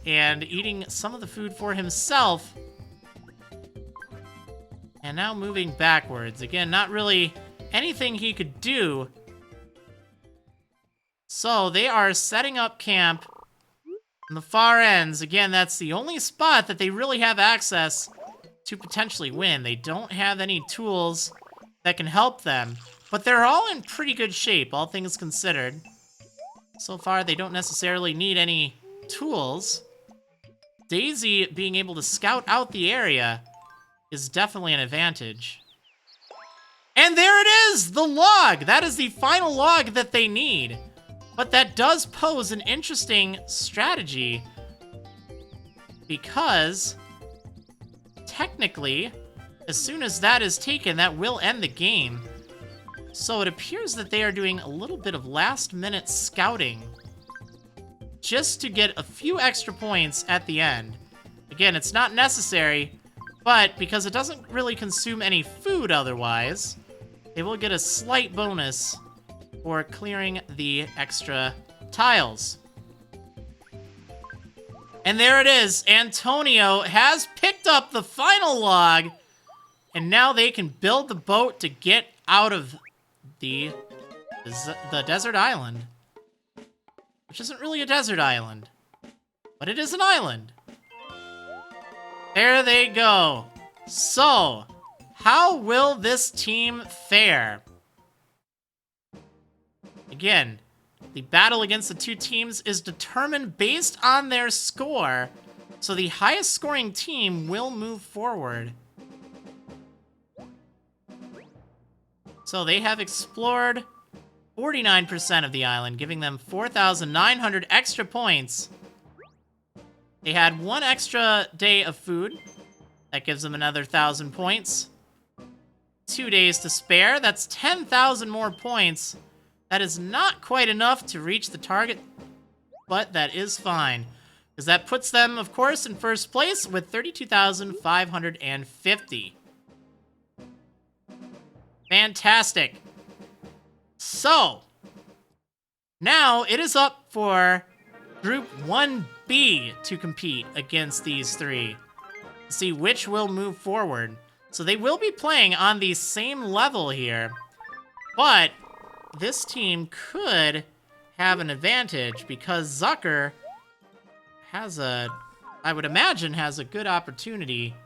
and eating some of the food for himself. And now moving backwards. Again, not really anything he could do. So they are setting up camp On the far ends, again, that's the only spot that they really have access to potentially win. They don't have any tools that can help them, but they're all in pretty good shape, all things considered. So far, they don't necessarily need any tools. Daisy being able to scout out the area is definitely an advantage. And there it is, the log! That is the final log that they need. But that does pose an interesting strategy because technically, as soon as that is taken, that will end the game. So it appears that they are doing a little bit of last-minute scouting just to get a few extra points at the end. Again, it's not necessary, but because it doesn't really consume any food otherwise, they will get a slight bonus for clearing the extra tiles. And there it is. Antonio has picked up the final log, and now they can build the boat to get out of the desert island. Which isn't really a desert island, but it is an island. There they go. So, how will this team fare? Again, the battle against the two teams is determined based on their score, so the highest scoring team will move forward. So they have explored 49% of the island, giving them 4,900 extra points. They had one extra day of food. That gives them another 1,000 points. 2 days to spare. That's 10,000 more points. That is not quite enough to reach the target, but that is fine. Because that puts them, of course, in first place with 32,550. Fantastic. So, now it is up for Group 1B to compete against these three. To see which will move forward. So they will be playing on the same level here, but this team could have an advantage because Zucker has I would imagine, has a good opportunity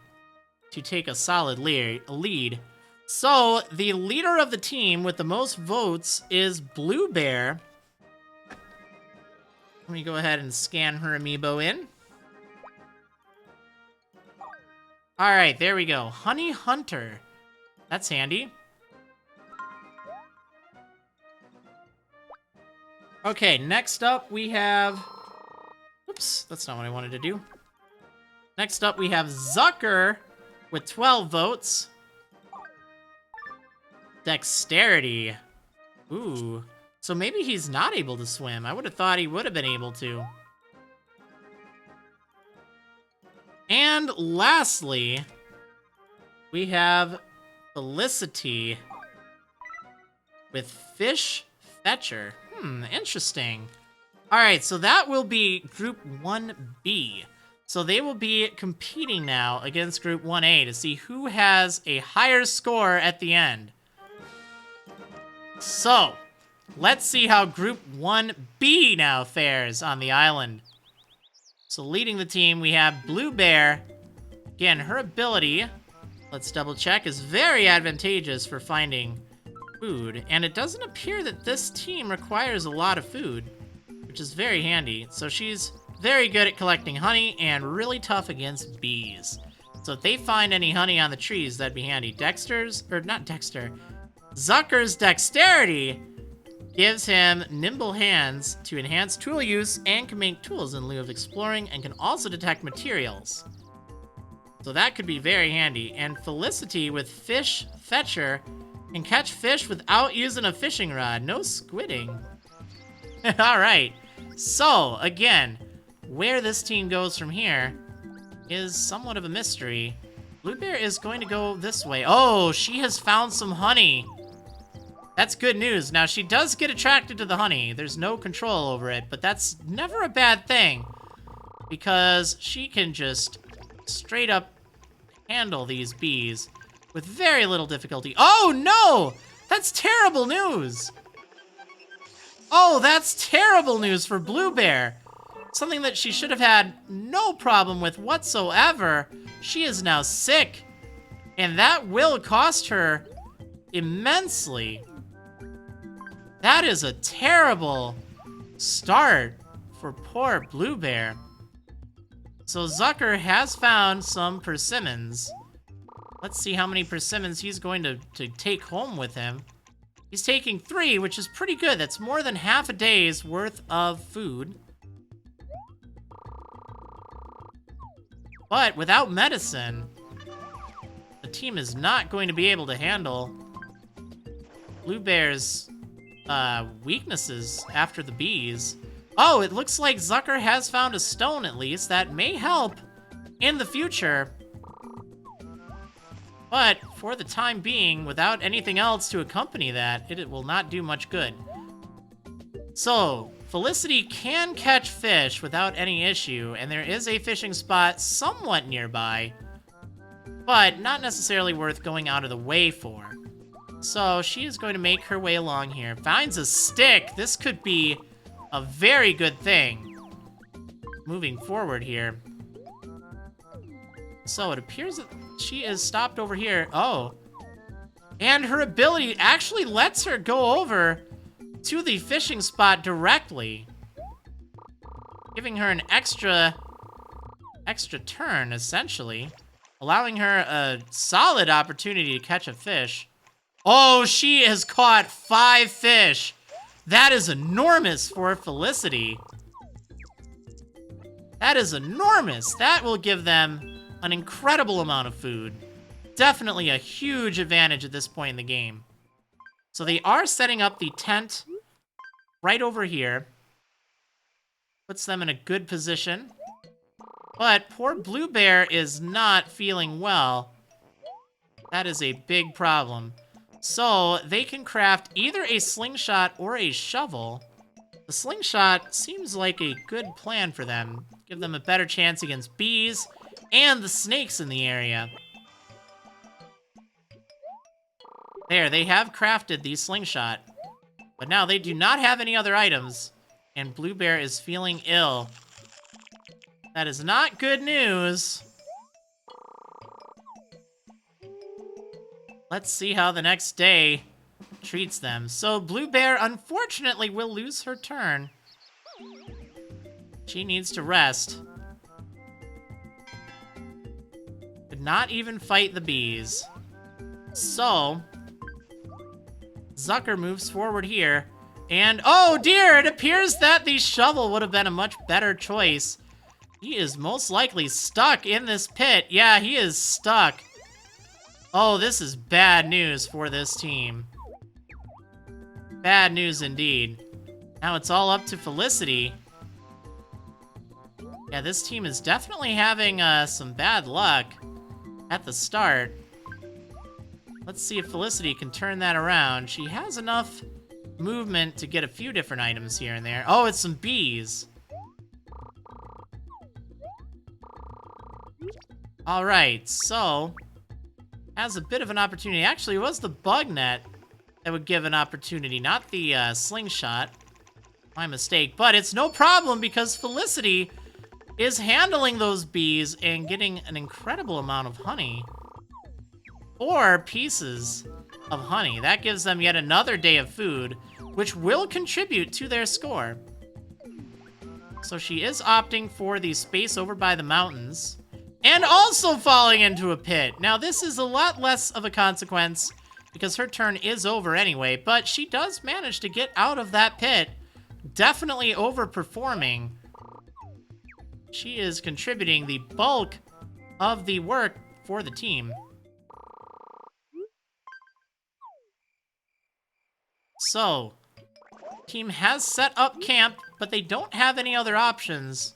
to take a solid lead. So, the leader of the team with the most votes is Blue Bear. Let me go ahead and scan her amiibo in. Alright, there we go. Honey Hunter. That's handy. Okay, next up we have... Oops, that's not what I wanted to do. Next up we have Zucker with 12 votes. Dexterity. Ooh. So maybe he's not able to swim. I would have thought he would have been able to. And lastly, we have Felicity with Fish Fetcher. Interesting. Alright, so that will be Group 1B. So they will be competing now against Group 1A to see who has a higher score at the end. So, let's see how Group 1B now fares on the island. So leading the team, we have Blue Bear. Again, her ability, let's double check, is very advantageous for finding food. And it doesn't appear that this team requires a lot of food, which is very handy. So she's very good at collecting honey and really tough against bees. So if they find any honey on the trees, that'd be handy. Zucker's dexterity gives him nimble hands to enhance tool use and can make tools in lieu of exploring and can also detect materials. So that could be very handy. And Felicity with Fish Fetcher can catch fish without using a fishing rod. No squidding. Alright, so again, where this team goes from here is somewhat of a mystery. Blue Bear is going to go this way. Oh, she has found some honey. That's good news. Now, she does get attracted to the honey. There's no control over it, but that's never a bad thing because she can just straight up handle these bees with very little difficulty. Oh, no! That's terrible news! Oh, that's terrible news for Blue Bear. something that she should have had no problem with whatsoever. She is now sick, and that will cost her immensely. That is a terrible start for poor Blue Bear. So Zucker has found some persimmons. Let's see how many persimmons he's going to take home with him. He's taking 3, which is pretty good. That's more than half a day's worth of food. But without medicine, the team is not going to be able to handle Blue Bear's weaknesses after the bees. Oh, it looks like Zucker has found a stone, at least. That may help in the future. But for the time being, without anything else to accompany that, it will not do much good. So, Felicity can catch fish without any issue, and there is a fishing spot somewhat nearby, but not necessarily worth going out of the way for. So she is going to make her way along here. Finds a stick. This could be a very good thing moving forward here. So it appears that she is stopped over here. Oh. And her ability actually lets her go over to the fishing spot directly, giving her an extra turn, essentially, allowing her a solid opportunity to catch a fish. Oh, she has caught 5 fish. That is enormous for Felicity. That is enormous. That will give them an incredible amount of food. Definitely a huge advantage at this point in the game. So they are setting up the tent right over here. Puts them in a good position. But poor Blue Bear is not feeling well. That is a big problem. So they can craft either a slingshot or a shovel. The slingshot seems like a good plan for them. Give them a better chance against bees and the snakes in the area. There, they have crafted the slingshot. But now they do not have any other items, and Blue Bear is feeling ill. That is not good news. Let's see how the next day treats them. So Blue Bear, unfortunately, will lose her turn. She needs to rest. Could not even fight the bees. So Zucker moves forward here. And, oh dear, it appears that the shovel would have been a much better choice. He is most likely stuck in this pit. Yeah, he is stuck. Oh, this is bad news for this team. Bad news indeed. Now it's all up to Felicity. Yeah, this team is definitely having some bad luck at the start. Let's see if Felicity can turn that around. She has enough movement to get a few different items here and there. Oh, it's some bees. All right, so has a bit of an opportunity. Actually, it was the bug net that would give an opportunity, not the slingshot. My mistake, but it's no problem because Felicity is handling those bees and getting an incredible amount of honey. 4 pieces of honey. That gives them yet another day of food, which will contribute to their score. So she is opting for the space over by the mountains and also falling into a pit. Now, this is a lot less of a consequence because her turn is over anyway, but she does manage to get out of that pit, definitely overperforming. She is contributing the bulk of the work for the team. So, team has set up camp, but they don't have any other options.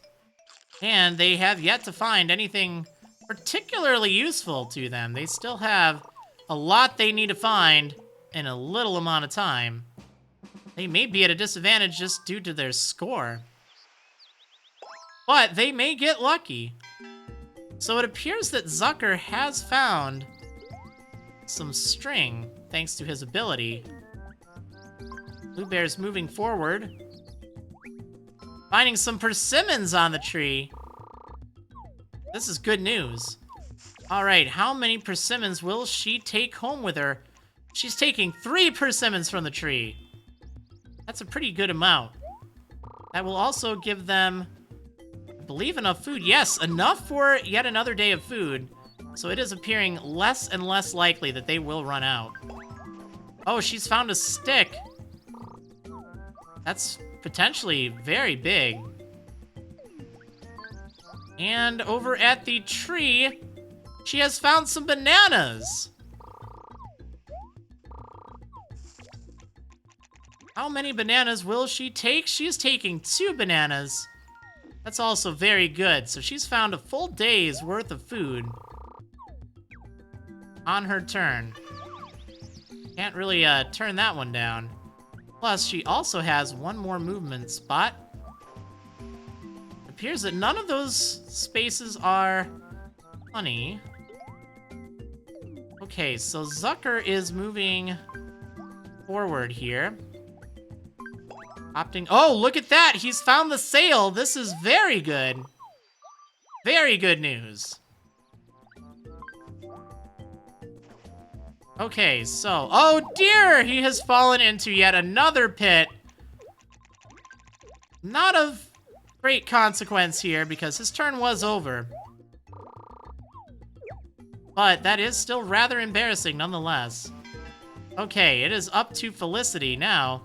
And they have yet to find anything particularly useful to them. They still have a lot they need to find in a little amount of time. They may be at a disadvantage just due to their score. But they may get lucky. So it appears that Zucker has found some string, thanks to his ability. Blue Bear's moving forward. Finding some persimmons on the tree. This is good news. All right, how many persimmons will she take home with her? She's taking 3 persimmons from the tree. That's a pretty good amount. That will also give them, I believe, enough food. Yes, enough for yet another day of food. So it is appearing less and less likely that they will run out. Oh, she's found a stick. That's potentially very big. And over at the tree, she has found some bananas. How many bananas will she take? She's taking 2 bananas. That's also very good. So she's found a full day's worth of food on her turn. Can't really turn that one down. Plus, she also has 1 more movement spot. It appears that none of those spaces are honey. Okay, so Zucker is moving forward here. Opting. Oh, look at that! He's found the sail! This is very good. Very good news. Okay, so... Oh dear! He has fallen into yet another pit. Not of great consequence here, because his turn was over. But that is still rather embarrassing nonetheless. Okay, it is up to Felicity now.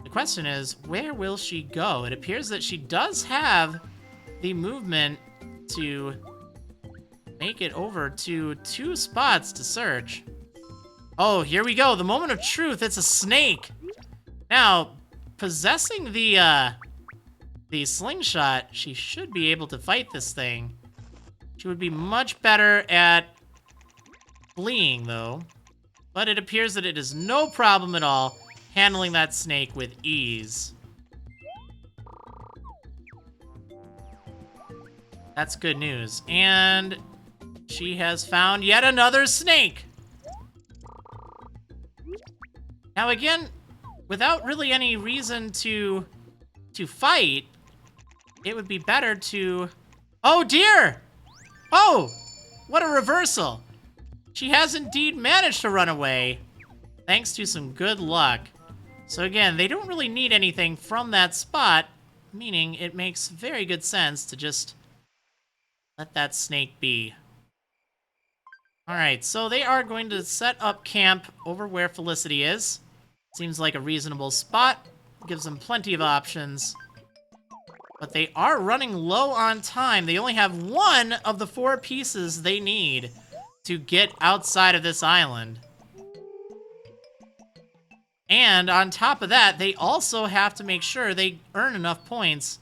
The question is, where will she go? It appears that she does have the movement to make it over to 2 spots to search. Oh, here we go. The moment of truth. It's a snake. Now, possessing the slingshot, she should be able to fight this thing. She would be much better at fleeing, though. But it appears that it is no problem at all handling that snake with ease. That's good news. And she has found yet another snake. Now again, without really any reason to fight, it would be better to... Oh dear! Oh! What a reversal! She has indeed managed to run away, thanks to some good luck. So again, they don't really need anything from that spot, meaning it makes very good sense to just let that snake be. Alright, so they are going to set up camp over where Felicity is. Seems like a reasonable spot. Gives them plenty of options. But they are running low on time. They only have 1 of the 4 pieces they need to get outside of this island. And on top of that, they also have to make sure they earn enough points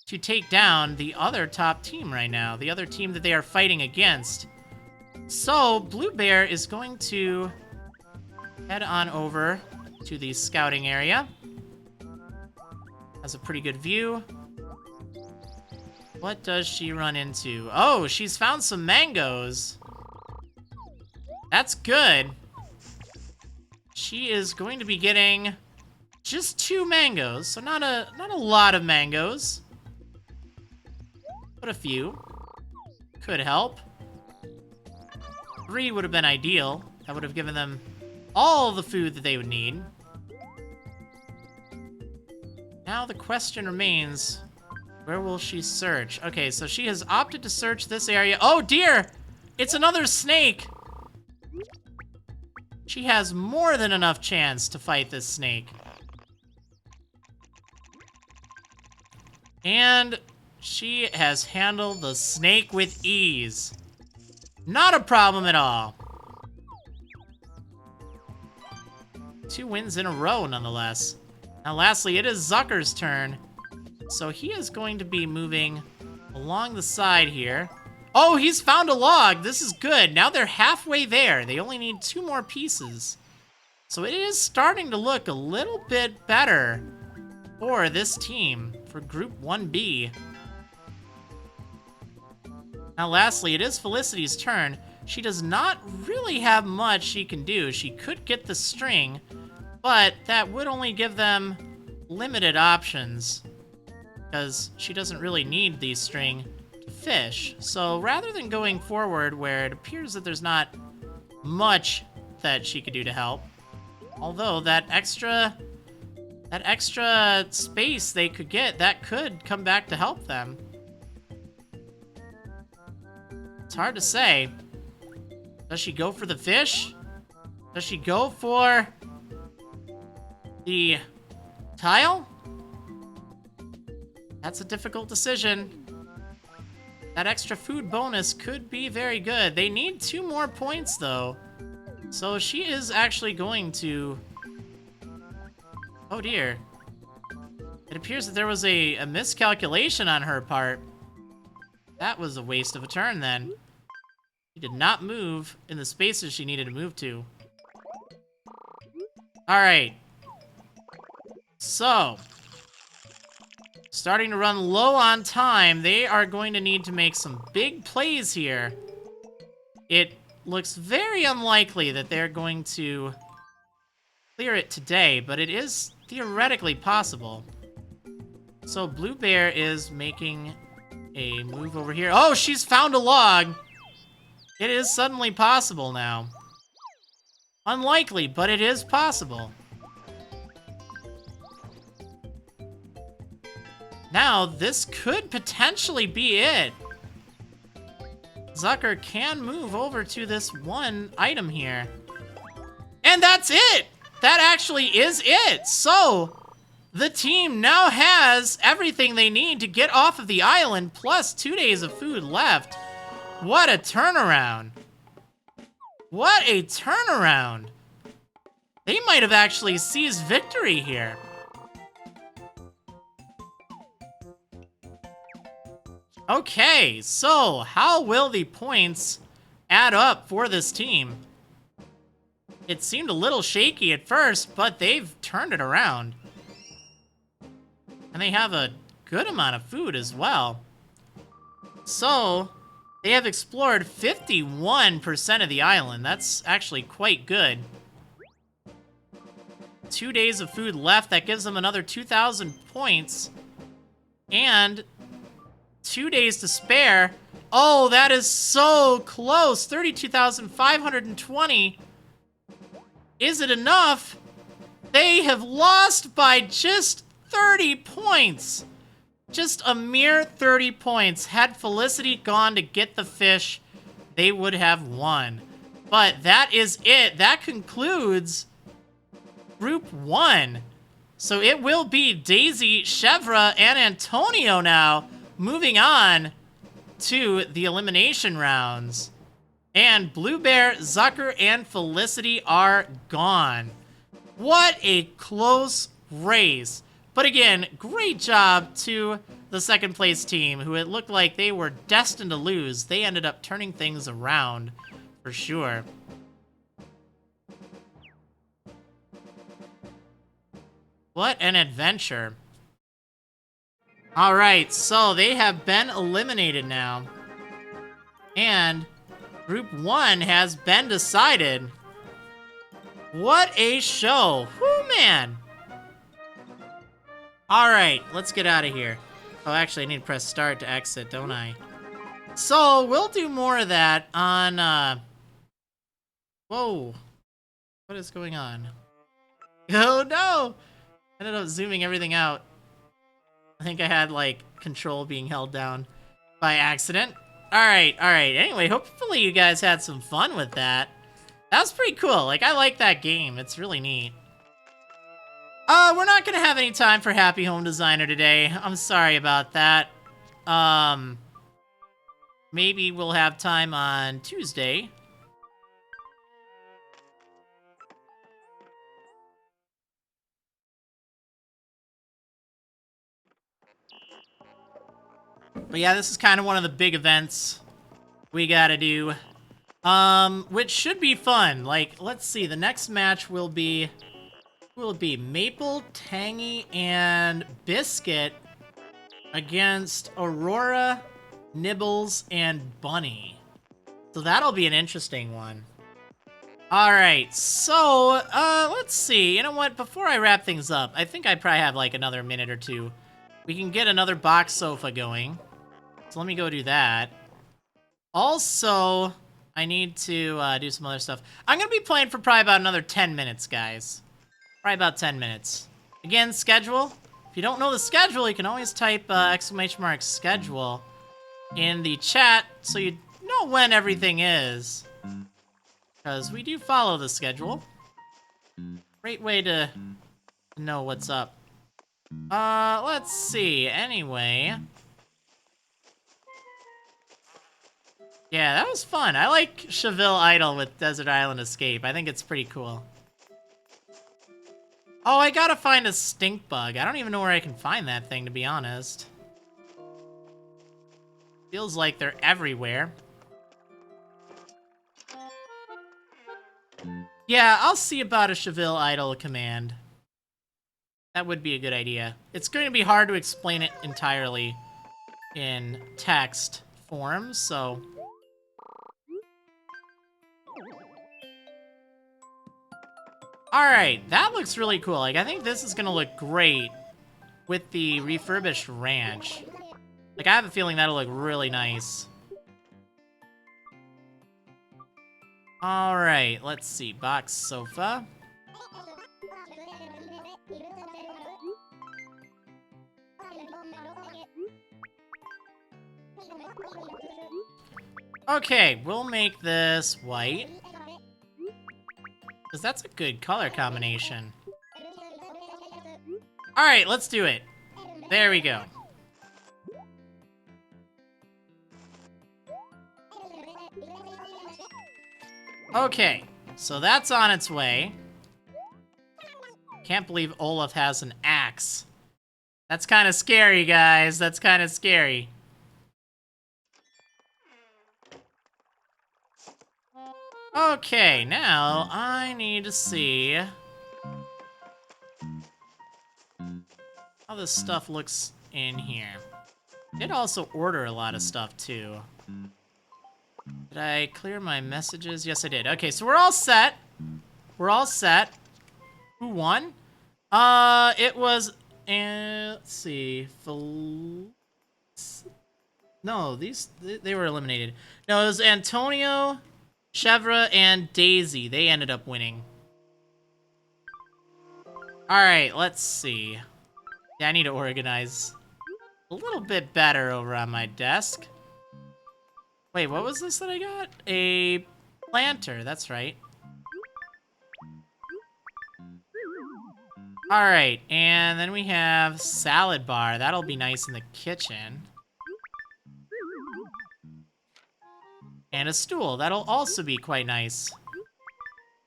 to take down the other top team right now, the other team that they are fighting against. So, Blue Bear is going to head on over to the scouting area. Has a pretty good view. What does she run into? Oh, she's found some mangoes. That's good. She is going to be getting just 2 mangoes, so not a lot of mangoes, but a few. Could help. 3 would have been ideal. That would have given them all the food that they would need. Now the question remains, where will she search? Okay, so she has opted to search this area. Oh dear! It's another snake! She has more than enough chance to fight this snake. And she has handled the snake with ease. Not a problem at all. 2 wins in a row, nonetheless. Now, lastly, it is Zucker's turn. So he is going to be moving along the side here. Oh, he's found a log. This is good. Now they're halfway there. They only need 2 more pieces. So it is starting to look a little bit better for this team, for Group 1B. Now, lastly, it is Felicity's turn. She does not really have much she can do. She could get the string, but that would only give them limited options. because she doesn't really need the string to fish. So rather than going forward where it appears that there's not much that she could do to help, although that extra space they could get, that could come back to help them. It's hard to say. Does she go for the fish? Does she go for the tile? That's a difficult decision. That extra food bonus could be very good. They need 2 more points, though. So she is actually going to... Oh, dear. It appears that there was a miscalculation on her part. That was a waste of a turn, then. She did not move in the spaces she needed to move to. Alright. So, starting to run low on time, they are going to need to make some big plays here. It looks very unlikely that they're going to clear it today, but it is theoretically possible. So Blue Bear is making a move over here. Oh, she's found a log! It is suddenly possible now. Unlikely, but it is possible. Now, this could potentially be it. Zucker can move over to this one item here. And that's it! That actually is it! So, the team now has everything they need to get off of the island, plus 2 days of food left. What a turnaround. What a turnaround. They might have actually seized victory here. Okay, so how will the points add up for this team? It seemed a little shaky at first, but they've turned it around. And they have a good amount of food as well. So, they have explored 51% of the island. That's actually quite good. 2 days of food left. That gives them another 2,000 points. And 2 days to spare. Oh, that is so close. 32,520. Is it enough? They have lost by just 30 points. Just a mere 30 points. Had Felicity gone to get the fish, they would have won. But that is it. That concludes Group 1. So it will be Daisy, Chevra, and Antonio now moving on to the elimination rounds. And Blue Bear, Zucker, and Felicity are gone. What a close race. But again, great job to the second place team, who it looked like they were destined to lose. They ended up turning things around for sure. What an adventure. All right, so they have been eliminated now. And Group 1 has been decided. What a show. Whew, man. All right, let's get out of here. Oh, actually, I need to press start to exit, don't I? So, we'll do more of that on, Whoa. What is going on? Oh, no! I ended up zooming everything out. I think I had, like, control being held down by accident. Alright. Anyway, hopefully you guys had some fun with that. That was pretty cool. Like, I like that game. It's really neat. We're not gonna have any time for Happy Home Designer today. I'm sorry about that. Maybe we'll have time on Tuesday. But yeah, this is kind of one of the big events we gotta do. Which should be fun. Like, let's see, the next match will be... Who will it be? Maple, Tangy, and Biscuit against Aurora, Nibbles, and Bunny. So that'll be an interesting one. Alright, so, let's see. You know what? Before I wrap things up, I think I probably have, like, another minute or two. We can get another box sofa going. So let me go do that. Also, I need to do some other stuff. I'm going to be playing for probably about another 10 minutes, guys. Probably about 10 minutes. Again, schedule. If you don't know the schedule, you can always type !schedule in the chat so you know when everything is. Because we do follow the schedule. Great way to know what's up. Let's see. Anyway. Yeah, that was fun. I like Tchville Idol with Desert Island Escape. I think it's pretty cool. Oh, I gotta find a stink bug. I don't even know where I can find that thing, to be honest. Feels like they're everywhere. Yeah, I'll see about a Tchville Idol command. That would be a good idea. It's going to be hard to explain it entirely in text form, so... Alright, that looks really cool. Like, I think this is gonna look great with the refurbished ranch. Like, I have a feeling that'll look really nice. Alright, let's see. Box sofa. Okay, we'll make this white. Because that's a good color combination. Alright, let's do it. There we go. Okay, so that's on its way. Can't believe Olaf has an axe. That's kind of scary, guys. That's kind of scary. Okay, now I need to see how this stuff looks in here. Did also order a lot of stuff too. Did I clear my messages? Yes, I did. Okay, so we're all set. We're all set. Who won? It was, let's see, no, they were eliminated. No, it was Antonio, Chevra, and Daisy. They ended up winning. Alright, let's see. Yeah, I need to organize a little bit better over on my desk. Wait, what was this that I got? A planter, that's right. Alright, and then we have salad bar. That'll be nice in the kitchen. And a stool. That'll also be quite nice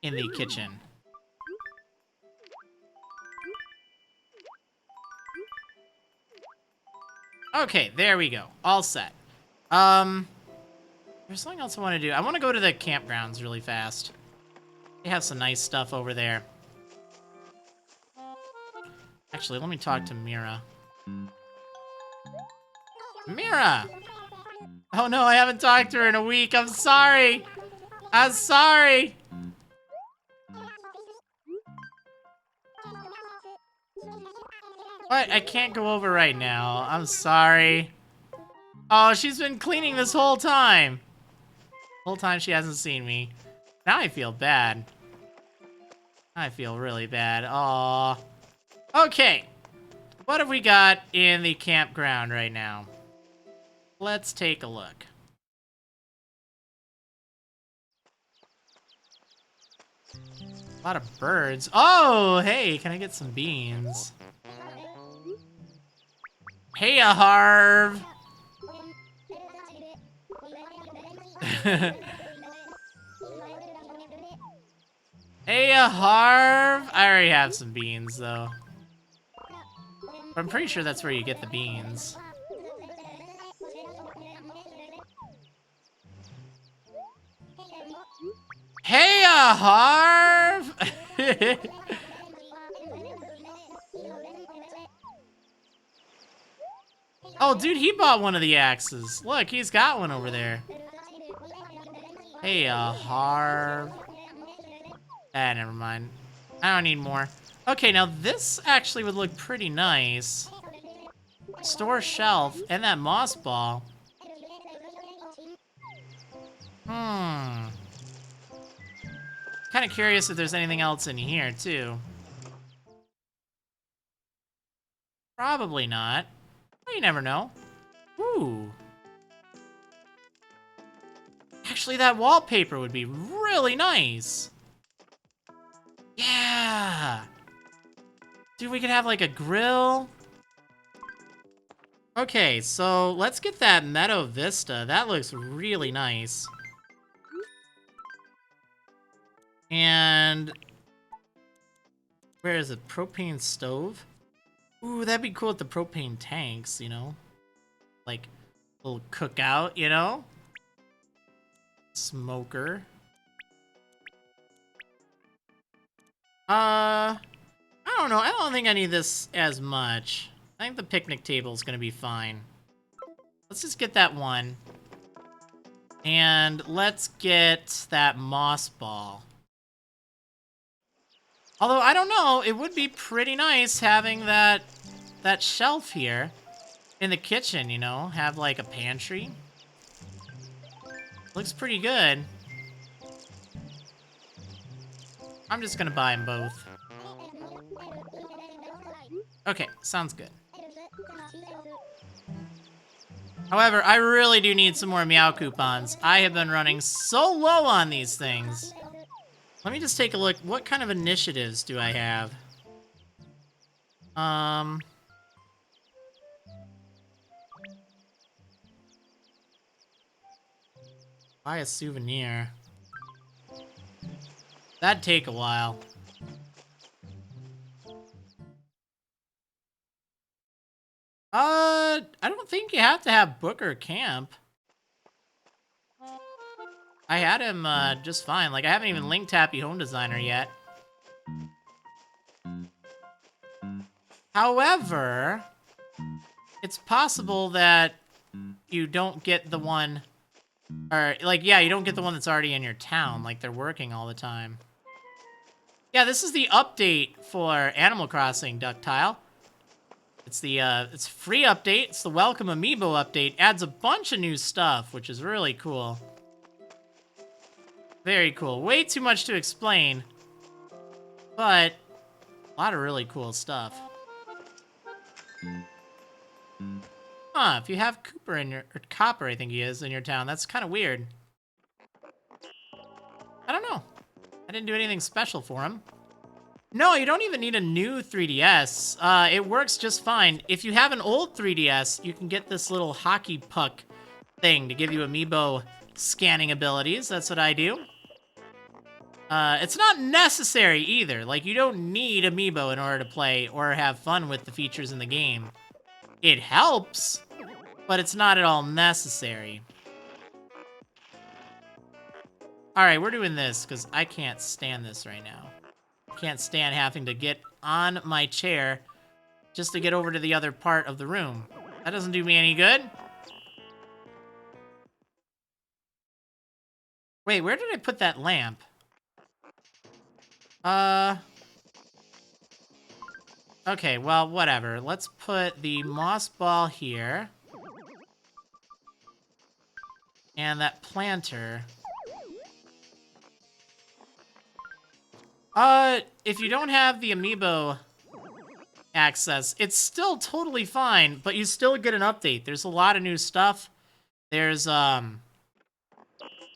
in the kitchen. Okay, there we go. All set. There's something else I want to do. I want to go to the campgrounds really fast. They have some nice stuff over there. Actually, let me talk to Mira. Mira! Oh no, I haven't talked to her in a week. I'm sorry. I'm sorry. What? I can't go over right now. I'm sorry. Oh, she's been cleaning this whole time. Whole time she hasn't seen me. Now I feel bad. I feel really bad. Aw. Okay. What have we got in the campground right now? Let's take a look. A lot of birds. Oh, hey, can I get some beans? Hey, Harv. Hey, Harv. I already have some beans, though. But I'm pretty sure that's where you get the beans. Hey, Harv! Oh, dude, he bought one of the axes. Look, he's got one over there. Hey, Harv. Ah, never mind. I don't need more. Okay, now this actually would look pretty nice Store shelf and that moss ball. Kind of curious if there's anything else in here, too. Probably not. Well, you never know. Ooh. Actually, that wallpaper would be really nice. Yeah. Dude, we could have, like, a grill. Okay, so let's get that Meadow Vista. That looks really nice. And where is it? Propane stove? Ooh, that'd be cool with the propane tanks, you know? Like, a little cookout, you know? Smoker. I don't know. I don't think I need this as much. I think the picnic table is gonna be fine. Let's just get that one. And let's get that moss ball. Although, I don't know, it would be pretty nice having that shelf here in the kitchen, you know? Have, like, a pantry. Looks pretty good. I'm just gonna buy them both. Okay, sounds good. However, I really do need some more Meow coupons. I have been running so low on these things. Let me just take a look. What kind of initiatives do I have? Buy a souvenir. That'd take a while. I don't think you have to have Booker camp. I had him, just fine. Like, I haven't even linked Happy Home Designer yet. However, it's possible that you don't get the one... Or, like, yeah, you don't get the one that's already in your town. Like, they're working all the time. Yeah, this is the update for Animal Crossing, Ductile. It's the, it's a free update. It's the Welcome Amiibo update. Adds a bunch of new stuff, which is really cool. Very cool. Way too much to explain. But, a lot of really cool stuff. Huh, if you have Cooper in your... Or Copper, I think he is, in your town, that's kind of weird. I don't know. I didn't do anything special for him. No, you don't even need a new 3DS. It works just fine. If you have an old 3DS, you can get this little hockey puck thing to give you amiibo scanning abilities. That's what I do. It's not necessary either. Like, you don't need amiibo in order to play or have fun with the features in the game. It helps, but it's not at all necessary. Alright, we're doing this, because I can't stand this right now. I can't stand having to get on my chair just to get over to the other part of the room. That doesn't do me any good. Wait, where did I put that lamp? Okay, well, whatever. Let's put the moss ball here. And that planter. If you don't have the amiibo access, it's still totally fine, but you still get an update. There's a lot of new stuff. There's,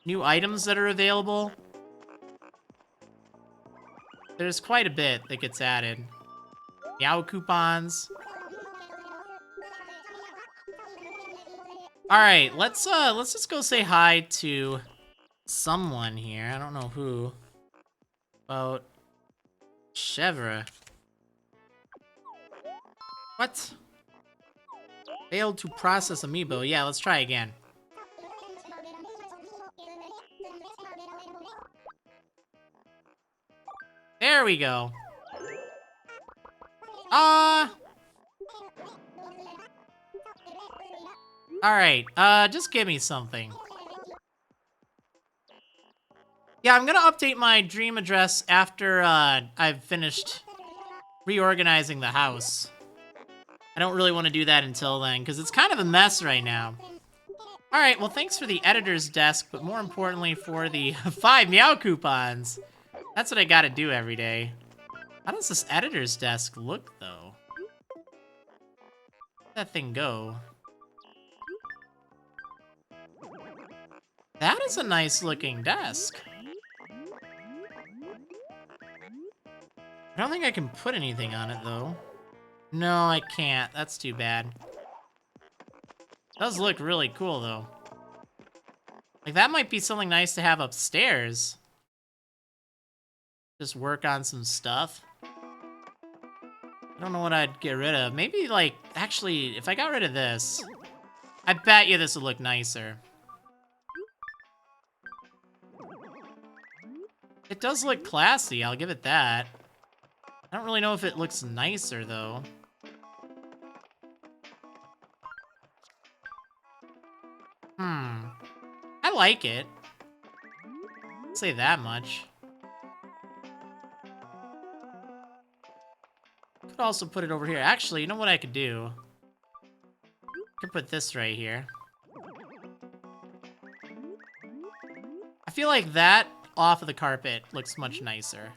new items that are available. There's quite a bit that gets added. Meow coupons. Alright, let's just go say hi to someone here. I don't know who. About Chevre. What? Failed to process amiibo. Yeah, let's try again. There we go. Alright, just give me something. Yeah, I'm gonna update my dream address after, I've finished reorganizing the house. I don't really want to do that until then, because it's kind of a mess right now. Alright, well thanks for the editor's desk, but more importantly for the 5 meow coupons. That's what I gotta do every day. How does this editor's desk look, though? Where'd that thing go? That is a nice looking desk. I don't think I can put anything on it, though. No, I can't. That's too bad. Does look really cool, though. Like, that might be something nice to have upstairs. Just work on some stuff. I don't know what I'd get rid of. Maybe, like, actually, if I got rid of this, I bet you this would look nicer. It does look classy, I'll give it that. I don't really know if it looks nicer, though. I like it. I'd say that much. Could also put it over here. Actually, you know what I could do? I could put this right here. I feel like that off of the carpet looks much nicer.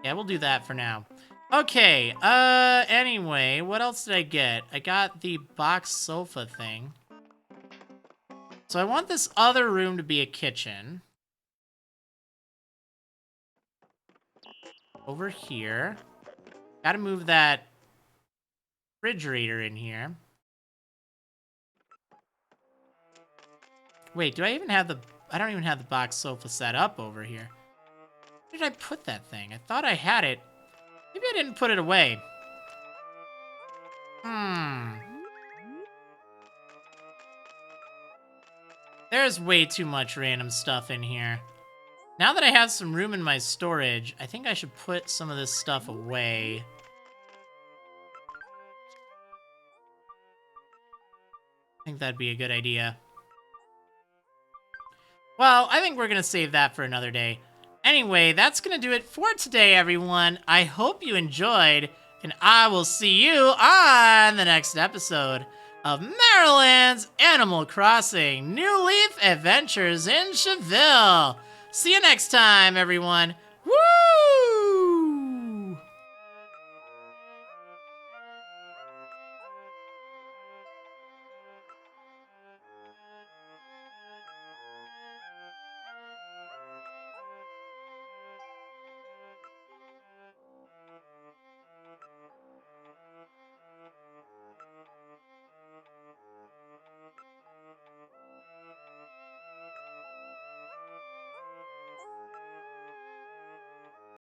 Yeah, we'll do that for now. Okay, anyway, what else did I get? I got the box sofa thing. So I want this other room to be a kitchen. Over here. Gotta move that refrigerator in here. Wait, do I even have the... I don't even have the box sofa set up over here. Where did I put that thing? I thought I had it. Maybe I didn't put it away. There's way too much random stuff in here. Now that I have some room in my storage, I think I should put some of this stuff away. I think that'd be a good idea. Well, I think we're gonna save that for another day. Anyway, that's gonna do it for today, everyone. I hope you enjoyed, and I will see you on the next episode of Marriland's Animal Crossing New Leaf Adventures in Tchville. See you next time, everyone.